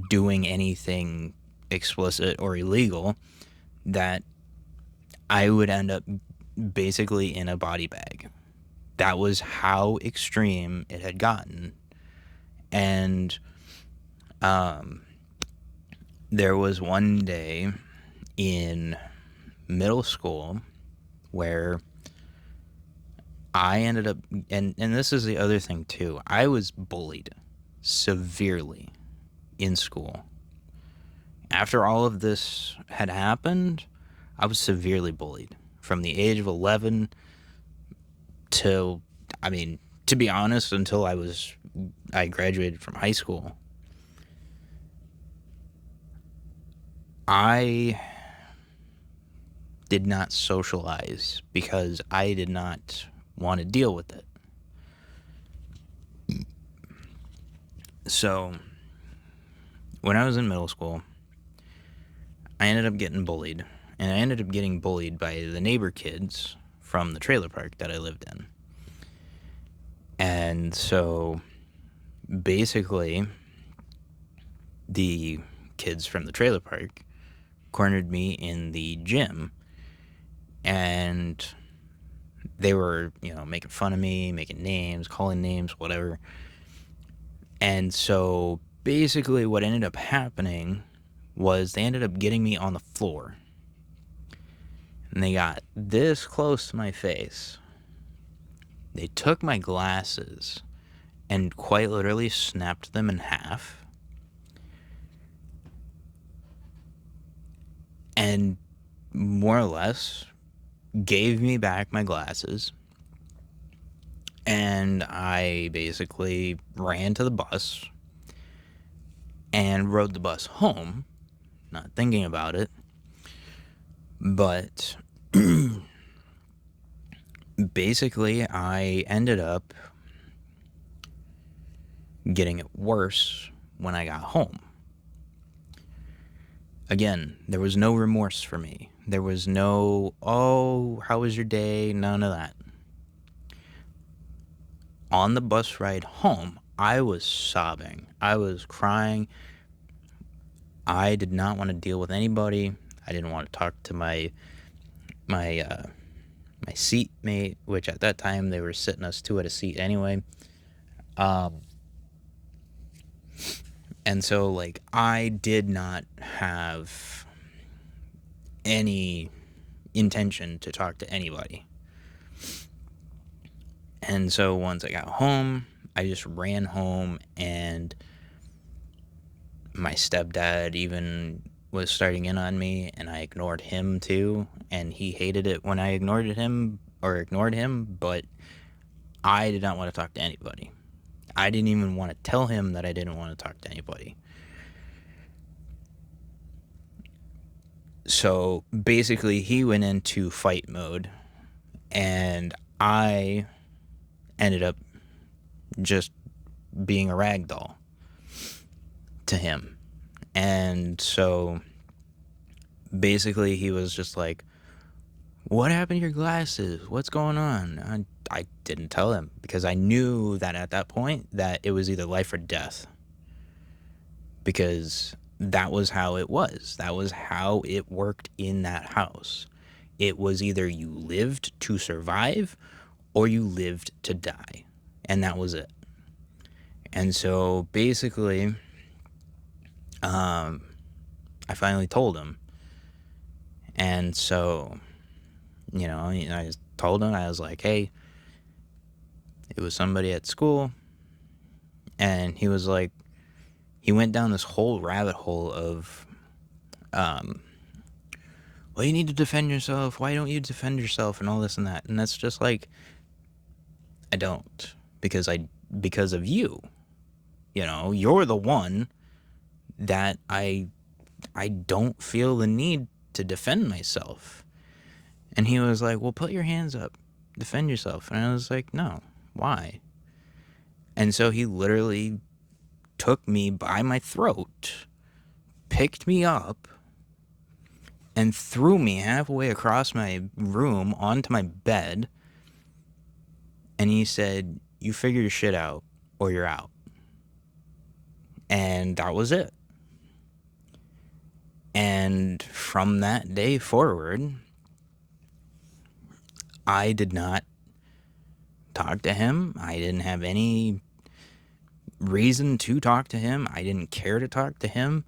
A: doing anything explicit or illegal, that I would end up basically in a body bag. That was how extreme it had gotten. And there was one day in middle school where I ended up, and this is the other thing too, I was bullied severely in school. After all of this had happened, I was severely bullied from the age of 11 till, to be honest, until I graduated from high school. I did not socialize because I did not want to deal with it. So, when I was in middle school, I ended up getting bullied. And I ended up getting bullied by the neighbor kids from the trailer park that I lived in. And so, basically, the kids from the trailer park cornered me in the gym. And they were, making fun of me, making names, calling names, whatever. And so basically what ended up happening was they ended up getting me on the floor. And they got this close to my face. They took my glasses and quite literally snapped them in half. And more or less gave me back my glasses. And I basically ran to the bus and rode the bus home, not thinking about it. But basically, I ended up getting it worse when I got home. Again, there was no remorse for me. There was no, oh, how was your day? None of that. On the bus ride home, I was sobbing. I was crying. I did not want to deal with anybody. I didn't want to talk to my seatmate, which at that time they were sitting us two at a seat anyway. And so, I did not have any intention to talk to anybody. And so once I got home, I just ran home, and my stepdad even was starting in on me, and I ignored him too, and he hated it when I ignored him, but I did not want to talk to anybody. I didn't even want to tell him that I didn't want to talk to anybody. So basically, he went into fight mode, and I ended up just being a rag doll to him. And so basically, he was just like, "What happened to your glasses? What's going on?" I didn't tell him because I knew that at that point that it was either life or death, because that was how it was. That was how it worked in that house. It was either you lived to survive or you lived to die. And that was it. And so basically, I finally told him. And so, I just told him, I was like, hey, it was somebody at school. And he was like, he went down this whole rabbit hole of, well, you need to defend yourself. Why don't you defend yourself? And all this and that. And that's just like, I don't. Because of you. You're the one that I don't feel the need to defend myself. And he was like, well, put your hands up, defend yourself. And I was like, no, why? And so he literally took me by my throat, picked me up, and threw me halfway across my room onto my bed. And he said, you figure your shit out or you're out. And that was it. And from that day forward, I did not talk to him. I didn't have any reason to talk to him. I didn't care to talk to him.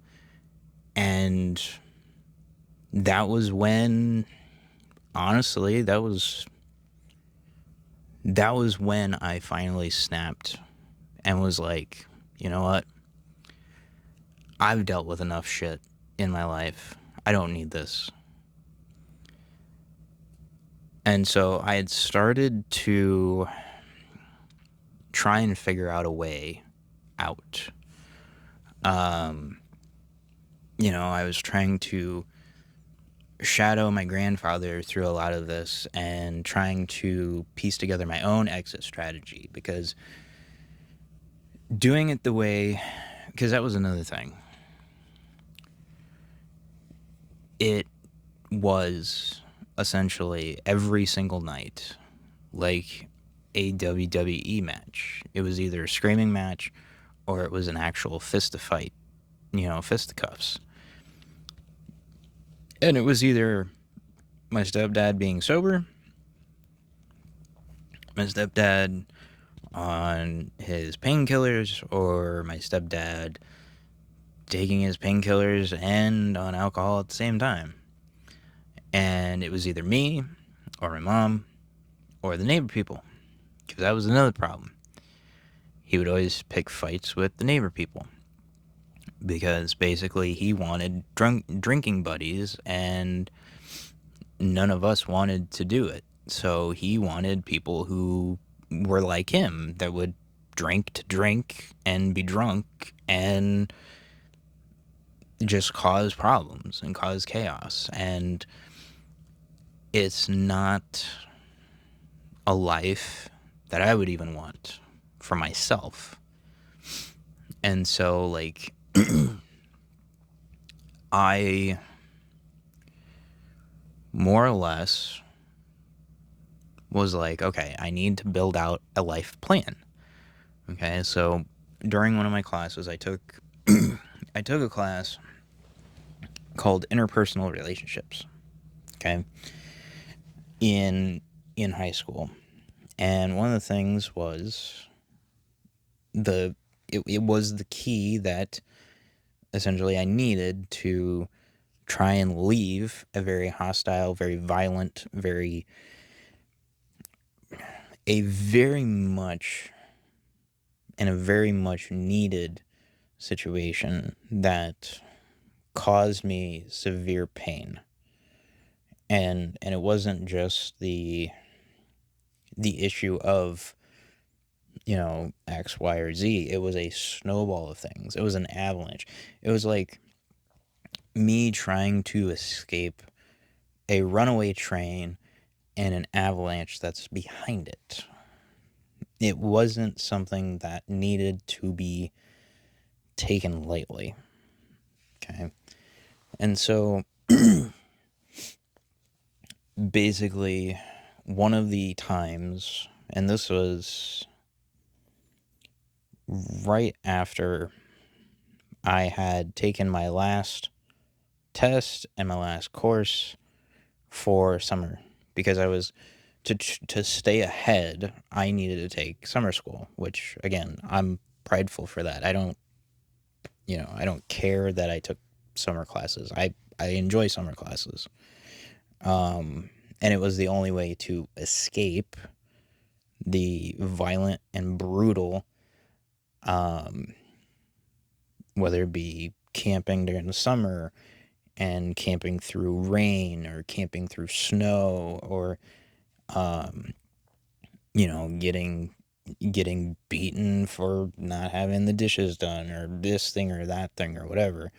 A: And that was when, honestly, that was when I finally snapped and was like, you know what? I've dealt with enough shit in my life. I don't need this. And so I had started to try and figure out a way out. I was trying to shadow my grandfather through a lot of this and trying to piece together my own exit strategy, because doing it the way, because that was another thing. It was essentially every single night like a WWE match. It was either a screaming match or it was an actual fist fight, fisticuffs. And it was either my stepdad being sober, my stepdad on his painkillers, or my stepdad taking his painkillers and on alcohol at the same time. And it was either me or my mom or the neighbor people, because that was another problem. He would always pick fights with the neighbor people because basically he wanted drinking buddies and none of us wanted to do it. So he wanted people who were like him, that would drink to drink and be drunk and just cause problems and cause chaos. And it's not a life that I would even want for myself. And so, like, I more or less was like, okay, I need to build out a life plan. Okay, so during one of my classes, I took a class called interpersonal relationships. Okay, in high school, and one of the things was it was the key that essentially I needed to try and leave a very hostile, very violent, a very much needed situation that caused me severe pain. And it wasn't just the issue of X, Y, or Z. It was a snowball of things. It was an avalanche. It was like me trying to escape a runaway train and an avalanche that's behind it. It wasn't something that needed to be taken lightly. Okay. And so basically, one of the times, and this was right after I had taken my last test and my last course for summer, because I was to stay ahead, I needed to take summer school, which again, I'm prideful for that. I don't care that I took summer classes. I enjoy summer classes. And it was the only way to escape the violent and brutal, whether it be camping during the summer and camping through rain or camping through snow, or getting beaten for not having the dishes done, or this thing or that thing or whatever.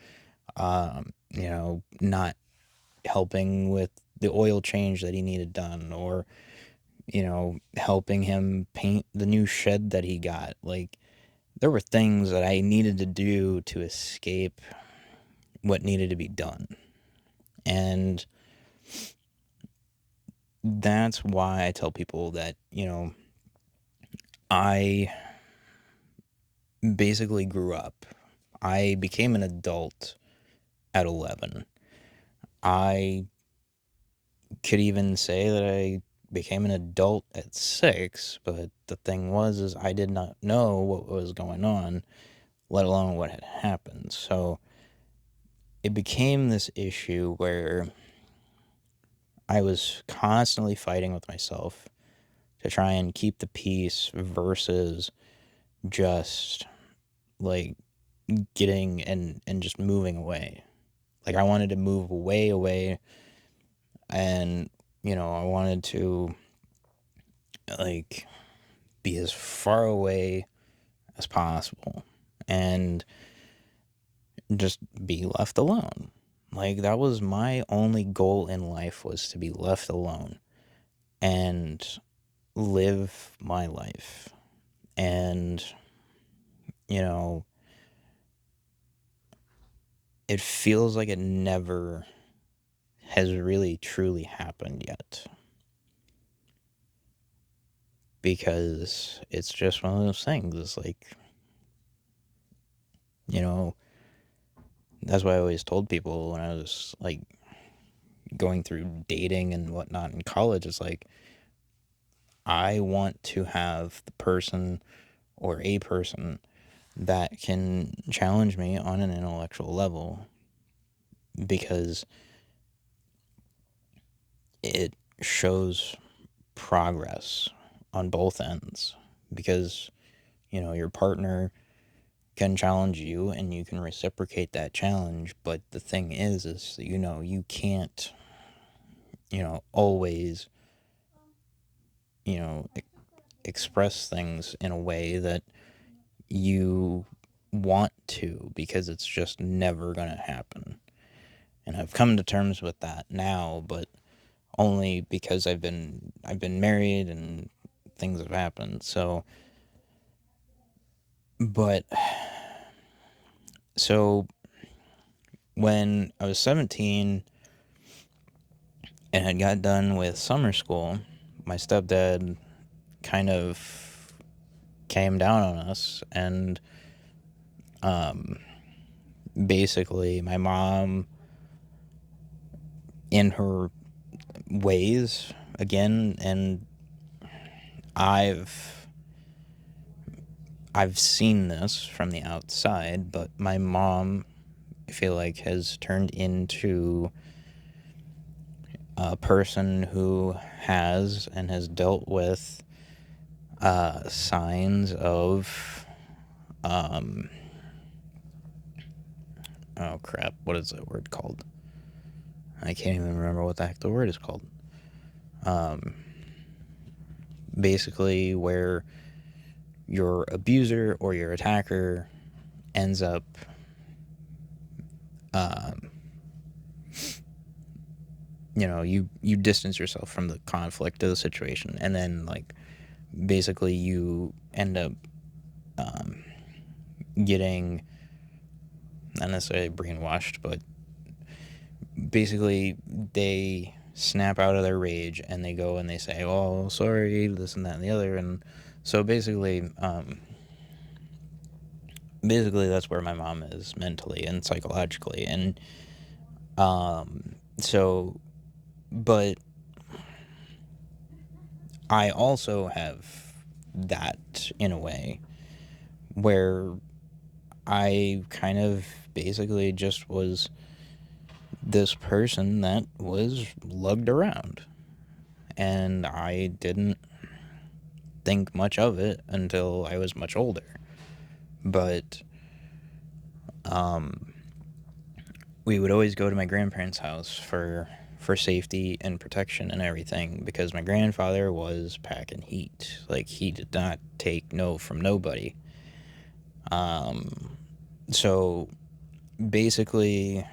A: Not helping with the oil change that he needed done, or helping him paint the new shed that he got. Like, there were things that I needed to do to escape what needed to be done. And that's why I tell people that, I basically grew up. I became an adult at 11. I could even say that I became an adult at 6, but the thing was is I did not know what was going on, let alone what had happened. So it became this issue where I was constantly fighting with myself to try and keep the peace versus just like getting and just moving away. Like, I wanted to move away, and I wanted to like be as far away as possible and just be left alone. Like, that was my only goal in life, was to be left alone and live my life. And it feels like it never has really truly happened yet, because it's just one of those things. It's like, that's why I always told people when I was like going through dating and whatnot in college. It's like, I want to have the person or a person that can challenge me on an intellectual level, because it shows progress on both ends. Because your partner can challenge you and you can reciprocate that challenge, but the thing is you can't always express things in a way that you want to, because it's just never gonna happen. And I've come to terms with that now, but only because I've been married and things have happened. But so when I was 17 and had got done with summer school, my stepdad kind of came down on us, and basically my mom, in her ways, again, and I've seen this from the outside, but my mom, I feel like, has turned into a person who has dealt with signs of oh crap, what is that word called? I can't even remember what the heck the word is called. Basically, where your abuser or your attacker ends up um, you distance yourself from the conflict of the situation, and then like basically you end up um, getting not necessarily brainwashed, but basically they snap out of their rage and they go and they say, "Oh, sorry, this and that and the other," and so basically that's where my mom is mentally and psychologically, and so but I also have that in a way where I kind of basically just was this person that was lugged around, and I didn't think much of it until I was much older. But we would always go to my grandparents' house for safety and protection and everything, because my grandfather was packing heat. Like, he did not take no from nobody. So basically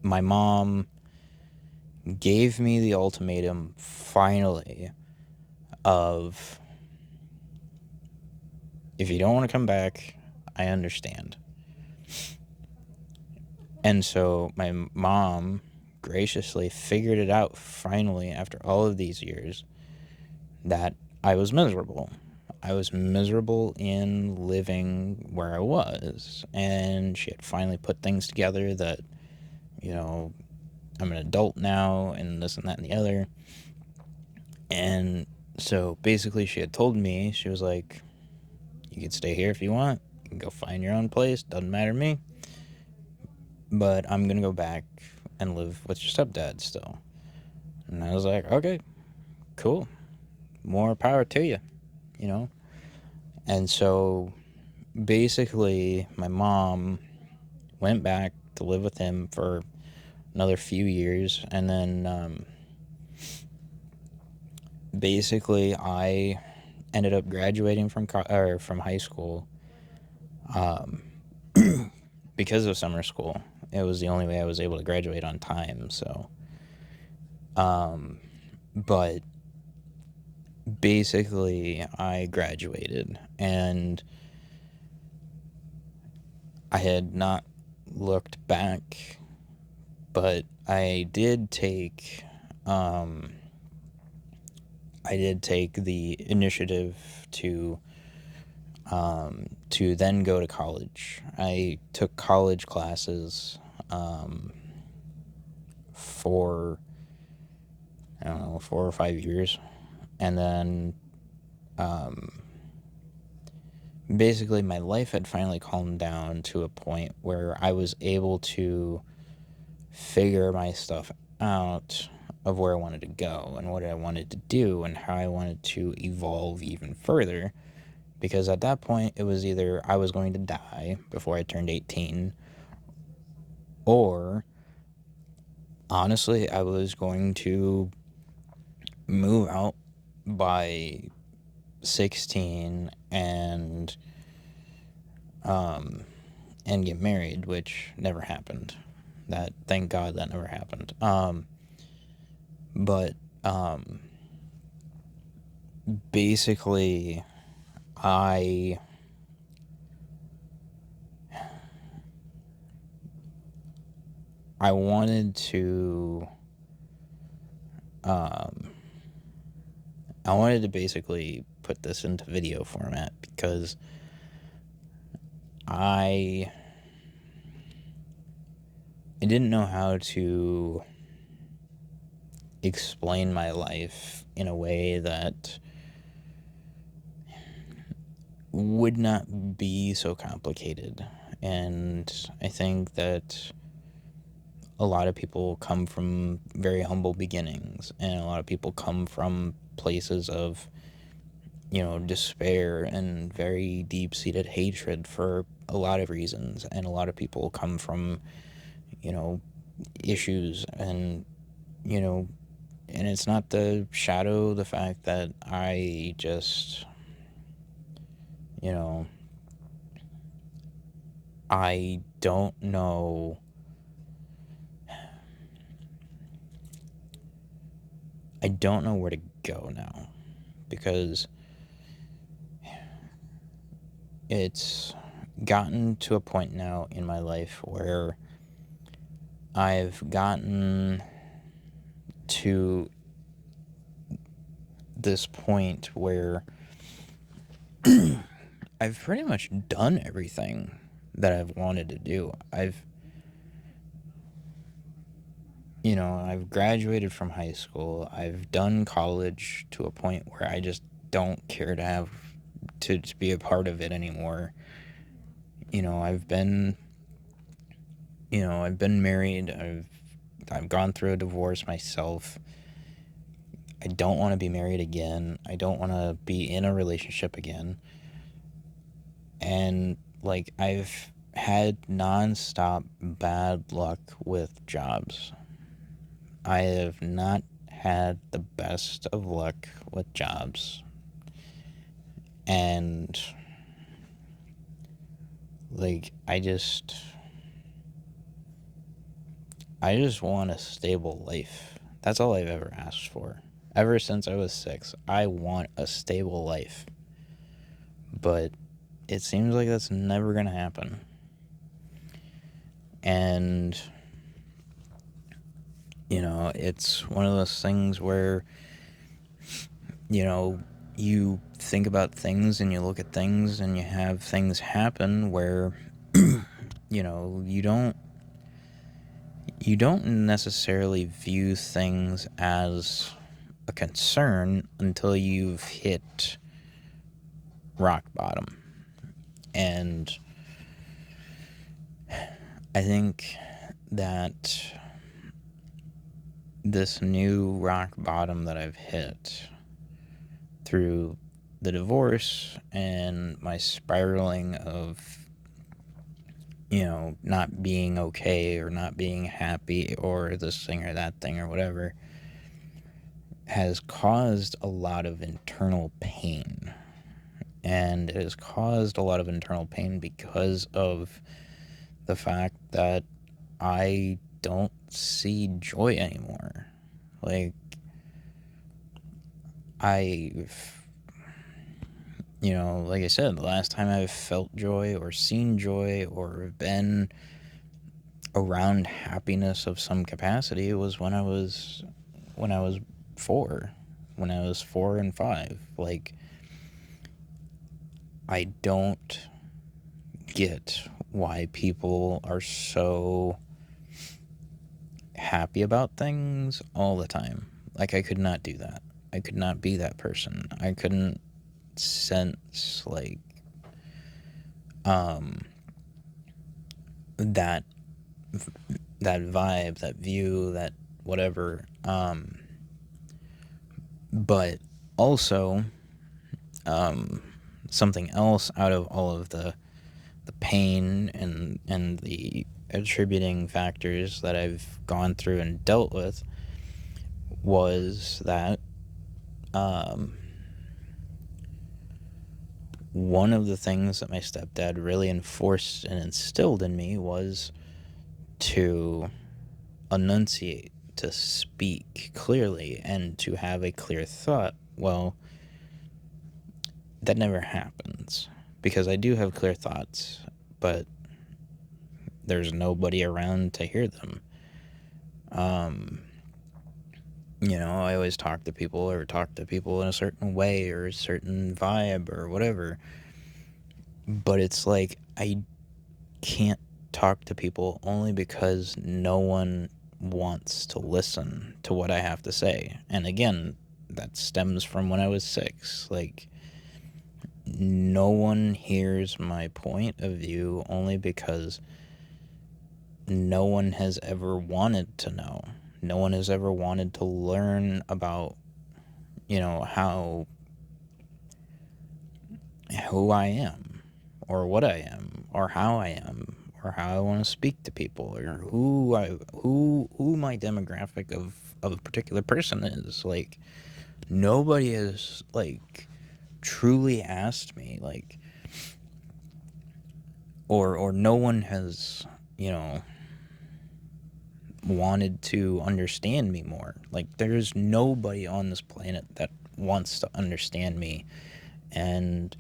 A: my mom gave me the ultimatum finally of, if you don't want to come back, I understand. And so my mom graciously figured it out finally after all of these years that I was miserable. I was miserable in living where I was. And she had finally put things together that, I'm an adult now and this and that and the other. And so basically she had told me, she was like, you can stay here if you want. You can go find your own place. Doesn't matter to me. But I'm going to go back and live with your stepdad still. And I was like, okay, cool. More power to you, you know? And so basically my mom went back to live with him for another few years. And then basically I ended up graduating from high school because of summer school. It was the only way I was able to graduate on time. So, but basically I graduated and I had not looked back, but I did take the initiative to then go to college. I took college classes for, I don't know, 4 or 5 years, and then basically my life had finally calmed down to a point where I was able to figure my stuff out of where I wanted to go and what I wanted to do and how I wanted to evolve even further. Because at that point, it was either I was going to die before I turned 18, or honestly, I was going to move out by 16 and get married, which never happened. Thank God that never happened. But basically, I wanted to basically put this into video format because I didn't know how to explain my life in a way that would not be so complicated. And I think that a lot of people come from very humble beginnings, and a lot of people come from places of, despair and very deep-seated hatred for a lot of reasons. And a lot of people come from, issues, and, and it's not to shadow the fact that I just You know, I don't know. I don't know where to go now because it's gotten to a point now in my life where I've gotten to this point where I've pretty much done everything that I've wanted to do. I've graduated from high school. I've done college to a point where I just don't care to be a part of it anymore. You know, I've been married. I've gone through a divorce myself. I don't want to be married again. I don't want to be in a relationship again. And like I've had nonstop bad luck with jobs. I have not had the best of luck with jobs. And like I just want a stable life. That's all I've ever asked for. Ever since I was 6, I want a stable life. But it seems like that's never going to happen. And it's one of those things where you think about things and you look at things and you have things happen where you don't necessarily view things as a concern until you've hit rock bottom. And I think that this new rock bottom that I've hit through the divorce and my spiraling of not being okay or not being happy or this thing or that thing or whatever has caused a lot of internal pain. And it has caused a lot of internal pain because of the fact that I don't see joy anymore. Like, like I said, the last time I've felt joy or seen joy or been around happiness of some capacity was when I was 4, when I was 4 and 5. Like, I don't get why people are so happy about things all the time. Like, I could not do that. I could not be that person. I couldn't sense like that vibe, that view, that whatever. But also, something else out of all of the pain and the attributing factors that I've gone through and dealt with was that one of the things that my stepdad really enforced and instilled in me was to enunciate, to speak clearly, and to have a clear thought. Well, that never happens because I do have clear thoughts, but there's nobody around to hear them. I always talk to people in a certain way or a certain vibe or whatever. But it's like I can't talk to people only because no one wants to listen to what I have to say. And again, that stems from when I was 6. Like, no one hears my point of view only because no one has ever wanted to know. No one has ever wanted to learn about, how who I am, or what I am, or how I am, or how I want to speak to people, or who my demographic of a particular person is. Like, nobody has like truly asked me like or no one has, you know, wanted to understand me more. Like, there's nobody on this planet that wants to understand me. And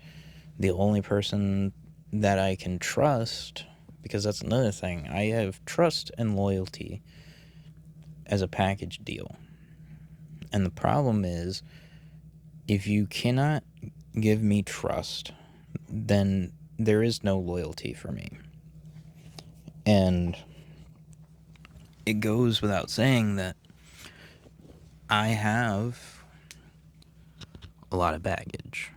A: the only person that I can trust, because that's another thing, I have trust and loyalty as a package deal. And the problem is, if you cannot give me trust, then there is no loyalty for me. And it goes without saying that I have a lot of baggage.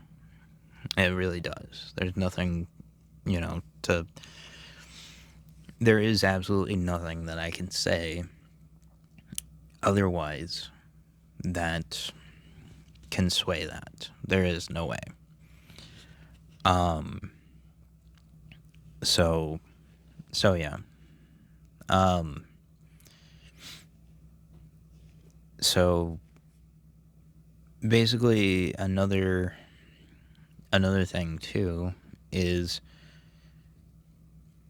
A: It really does. There's nothing, you know, to. There is absolutely nothing that I can say otherwise that can sway that. There is no way. Um. So. So yeah. Um. So basically, another thing too is,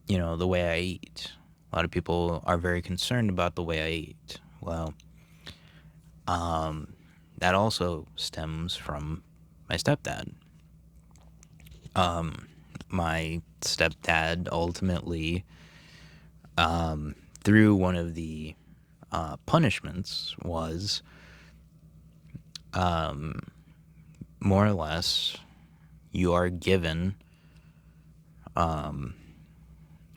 A: you know, the way I eat. A lot of people are very concerned about the way I eat. Well, that also stems from my stepdad. My stepdad ultimately, through one of the punishments, was more or less you are given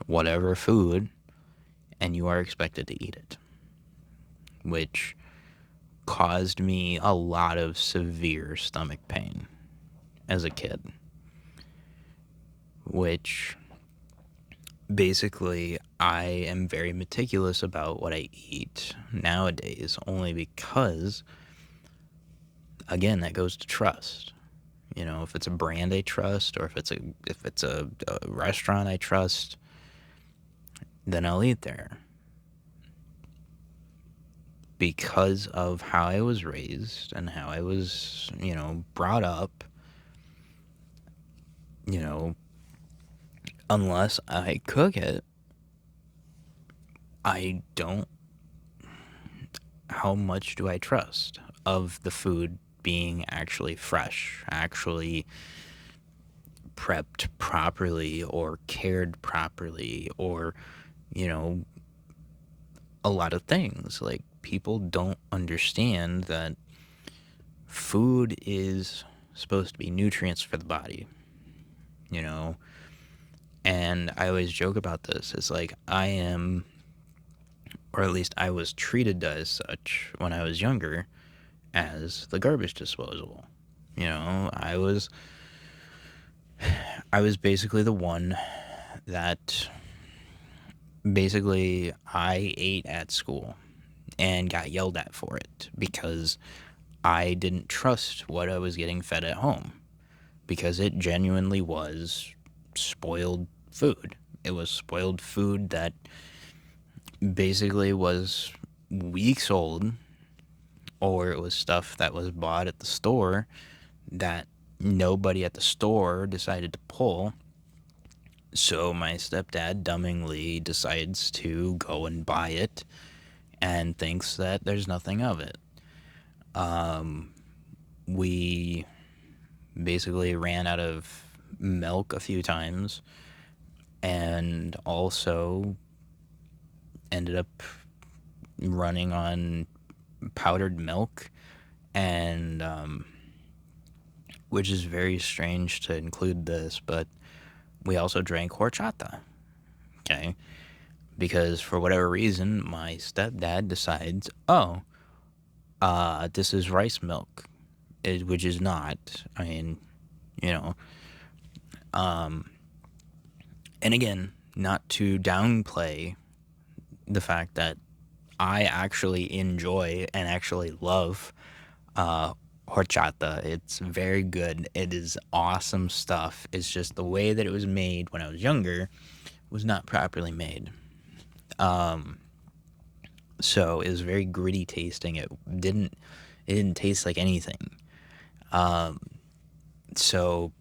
A: whatever food and you are expected to eat it, which caused me a lot of severe stomach pain as a kid, which basically I am very meticulous about what I eat nowadays, only because, again, that goes to trust. You know, if it's a brand I trust, or if it's a restaurant I trust, then I'll eat there. Because of how I was raised and how I was, you know, brought up, you know, unless I cook it, I don't. How much do I trust of the food being actually fresh, actually prepped properly, or cared properly, or, you know, a lot of things. Like, people don't understand that food is supposed to be nutrients for the body, you know? And I always joke about this. It's like, I am, or at least I was treated as such when I was younger, as the garbage disposal. You know, I was basically the one that basically I ate at school and got yelled at for it because I didn't trust what I was getting fed at home, because it genuinely was spoiled food. It was spoiled food that basically was weeks old, or it was stuff that was bought at the store that nobody at the store decided to pull. So my stepdad dumbingly decides to go and buy it and thinks that there's nothing of it. We basically ran out of milk a few times, and also ended up running on powdered milk, and which is very strange to include this, but we also drank horchata. Okay, because for whatever reason, my stepdad decides, oh, this is rice milk, which is not. I mean, you know, and again, not to downplay the fact that I actually enjoy and actually love horchata. It's very good. It is awesome stuff. It's just the way that it was made when I was younger was not properly made. So it was very gritty tasting. It didn't taste like anything. So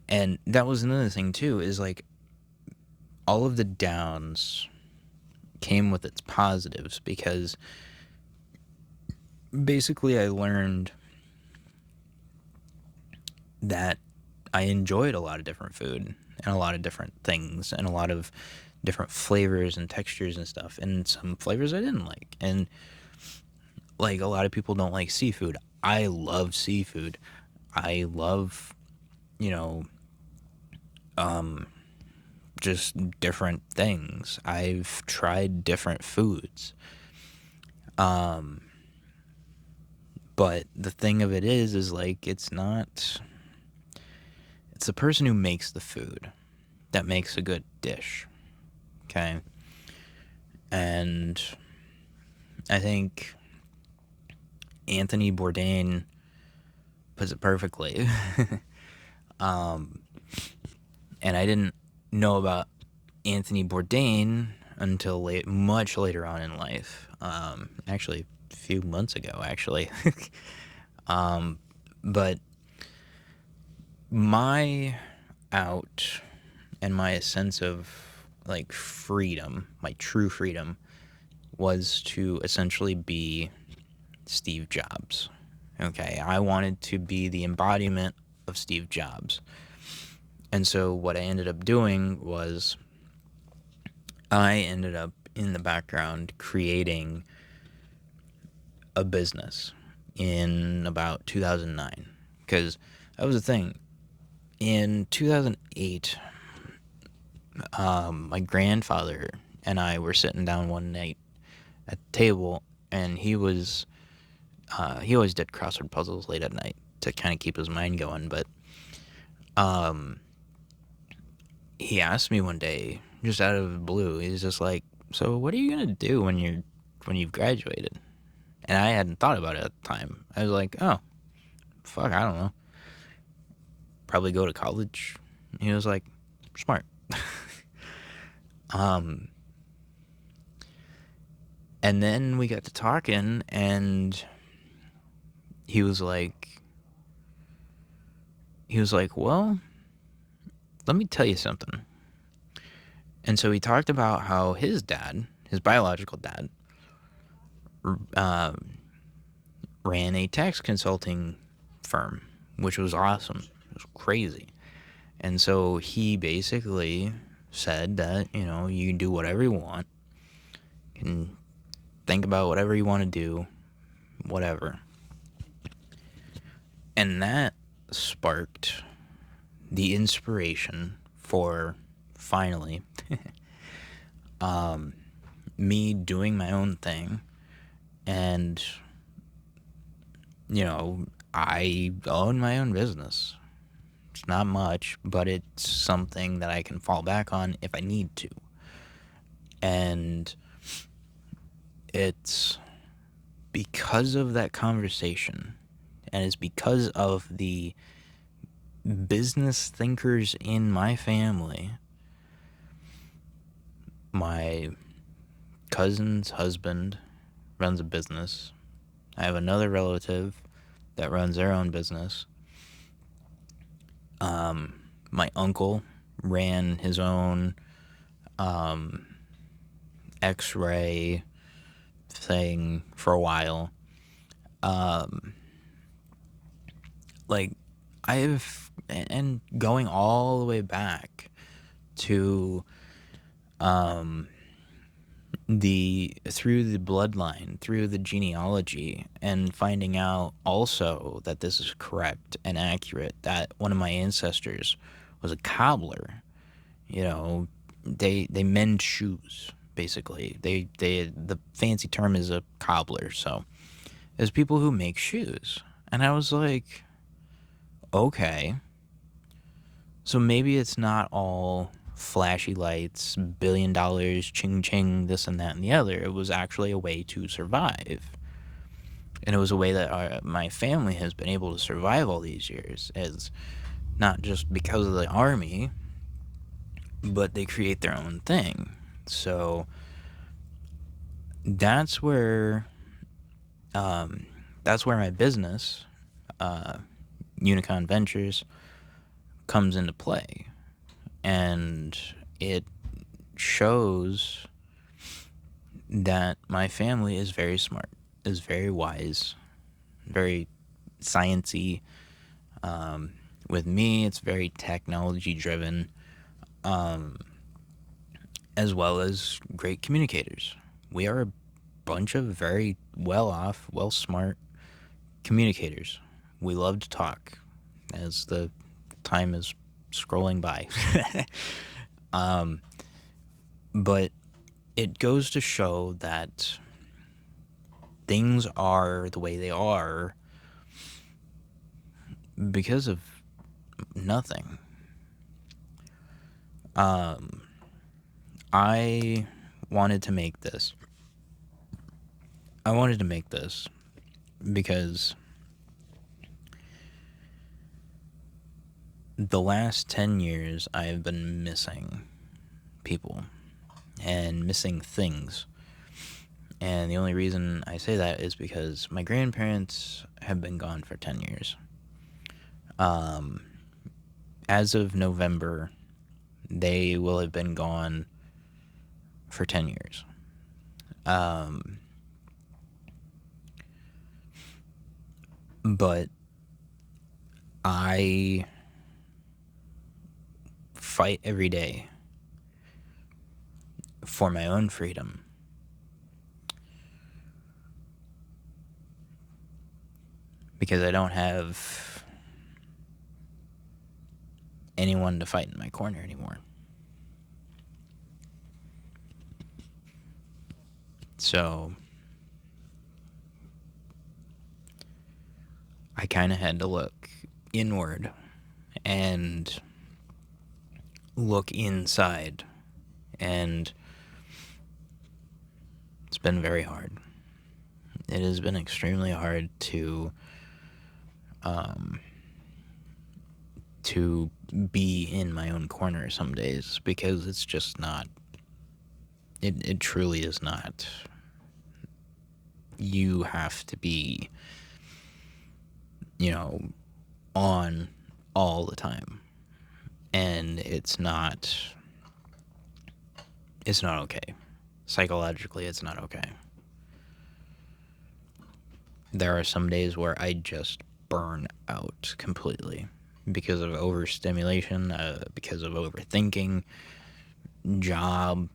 A: And that was another thing too, is like all of the downs came with its positives, because basically I learned that I enjoyed a lot of different food and a lot of different things and a lot of different flavors and textures and stuff, and some flavors I didn't like. And like, a lot of people don't like seafood. I love seafood. I love, you know, just different things. I've tried different foods. But the thing of it is like, it's the person who makes the food that makes a good dish. Okay. And I think Anthony Bourdain puts it perfectly. And I didn't know about Anthony Bourdain until much later on in life. Actually, a few months ago, actually. But my out and my sense of like freedom, my true freedom, was to essentially be Steve Jobs. Okay, I wanted to be the embodiment of Steve Jobs. And so what I ended up doing was I ended up in the background creating a business in about 2009. Because that was the thing. In 2008, my grandfather and I were sitting down one night at the table, and he always did crossword puzzles late at night to kind of keep his mind going. But he asked me one day, just out of the blue, he's just like, "So what are you gonna do when you've graduated?" And I hadn't thought about it at the time. I was like, "Oh, fuck, I don't know. Probably go to college." He was like, "Smart." And then we got to talking, and he was like, "Well, let me tell you something." And so he talked about how his dad, his biological dad, ran a tax consulting firm, which was awesome. It was crazy. And so he basically said that, you can do whatever you want. You can think about whatever you want to do, whatever. And that sparked the inspiration for finally me doing my own thing. And, I own my own business. It's not much, but it's something that I can fall back on if I need to. And it's because of that conversation, and it's because of the business thinkers in my family. My cousin's husband runs a business. I have another relative that runs their own business. My uncle ran his own X-ray thing for a while. Like, and going all the way back to through the bloodline, through the genealogy, and finding out also that this is correct and accurate, that one of my ancestors was a cobbler. They mend shoes, basically. The fancy term is a cobbler. So there's people who make shoes. And I was like, okay, so maybe it's not all flashy lights, $1 billion, ching ching, this and that and the other. It was actually a way to survive. And it was a way that my family has been able to survive all these years, as not just because of the army, but they create their own thing. So that's where my business, Unicon Ventures, comes into play. And it shows that my family is very smart, is very wise, very sciencey. With me, it's very technology driven, as well as great communicators. We are a bunch of very well off, well smart communicators. We love to talk as the time is scrolling by. But it goes to show that things are the way they are because of nothing. I wanted to make this. I wanted to make this because the last 10 years I have been missing people and missing things. And the only reason I say that is because my grandparents have been gone for 10 years. As of November, they will have been gone for 10 years. But I fight every day for my own freedom. Because I don't have anyone to fight in my corner anymore. So I kind of had to look inward and look inside. And it's been very hard. It has been extremely hard to be in my own corner some days, because it's just not, it truly is not. You have to be, on all the time, and it's not okay. Psychologically, it's not okay. There are some days where I just burn out completely because of overstimulation, because of overthinking, job,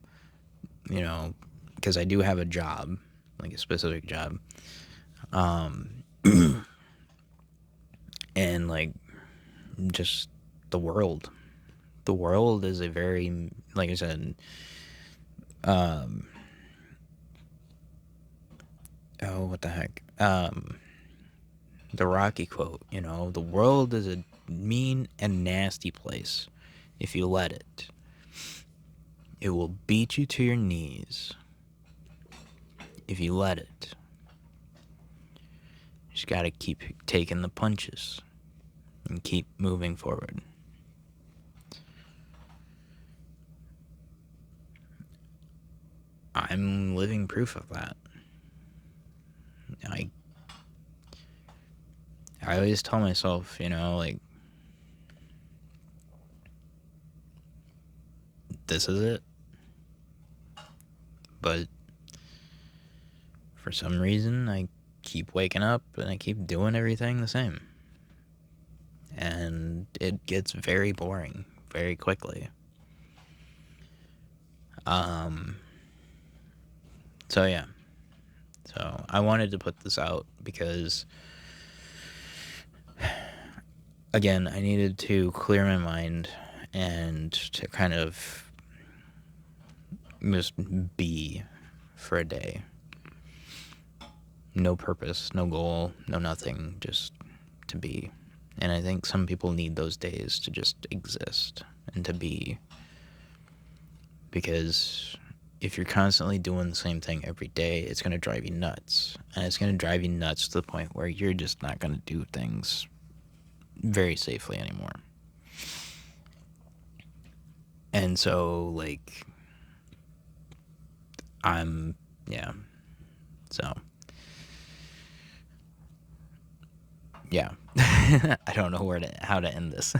A: because I do have a job, like a specific job. And like just the world. The world is a very, like I said, what the heck? The Rocky quote, the world is a mean and nasty place. If you let it, it will beat you to your knees. If you let it, you just gotta keep taking the punches and keep moving forward. I'm living proof of that. I always tell myself, like, this is it. But for some reason, I keep waking up and I keep doing everything the same. And it gets very boring very quickly. So yeah. So I wanted to put this out because, again, I needed to clear my mind and to kind of just be for a day. No purpose, no goal, no nothing, just to be. And I think some people need those days to just exist and to be. Because if you're constantly doing the same thing every day, it's going to drive you nuts. And it's going to drive you nuts to the point where you're just not going to do things very safely anymore. And so, like, So, yeah. I don't know how to end this.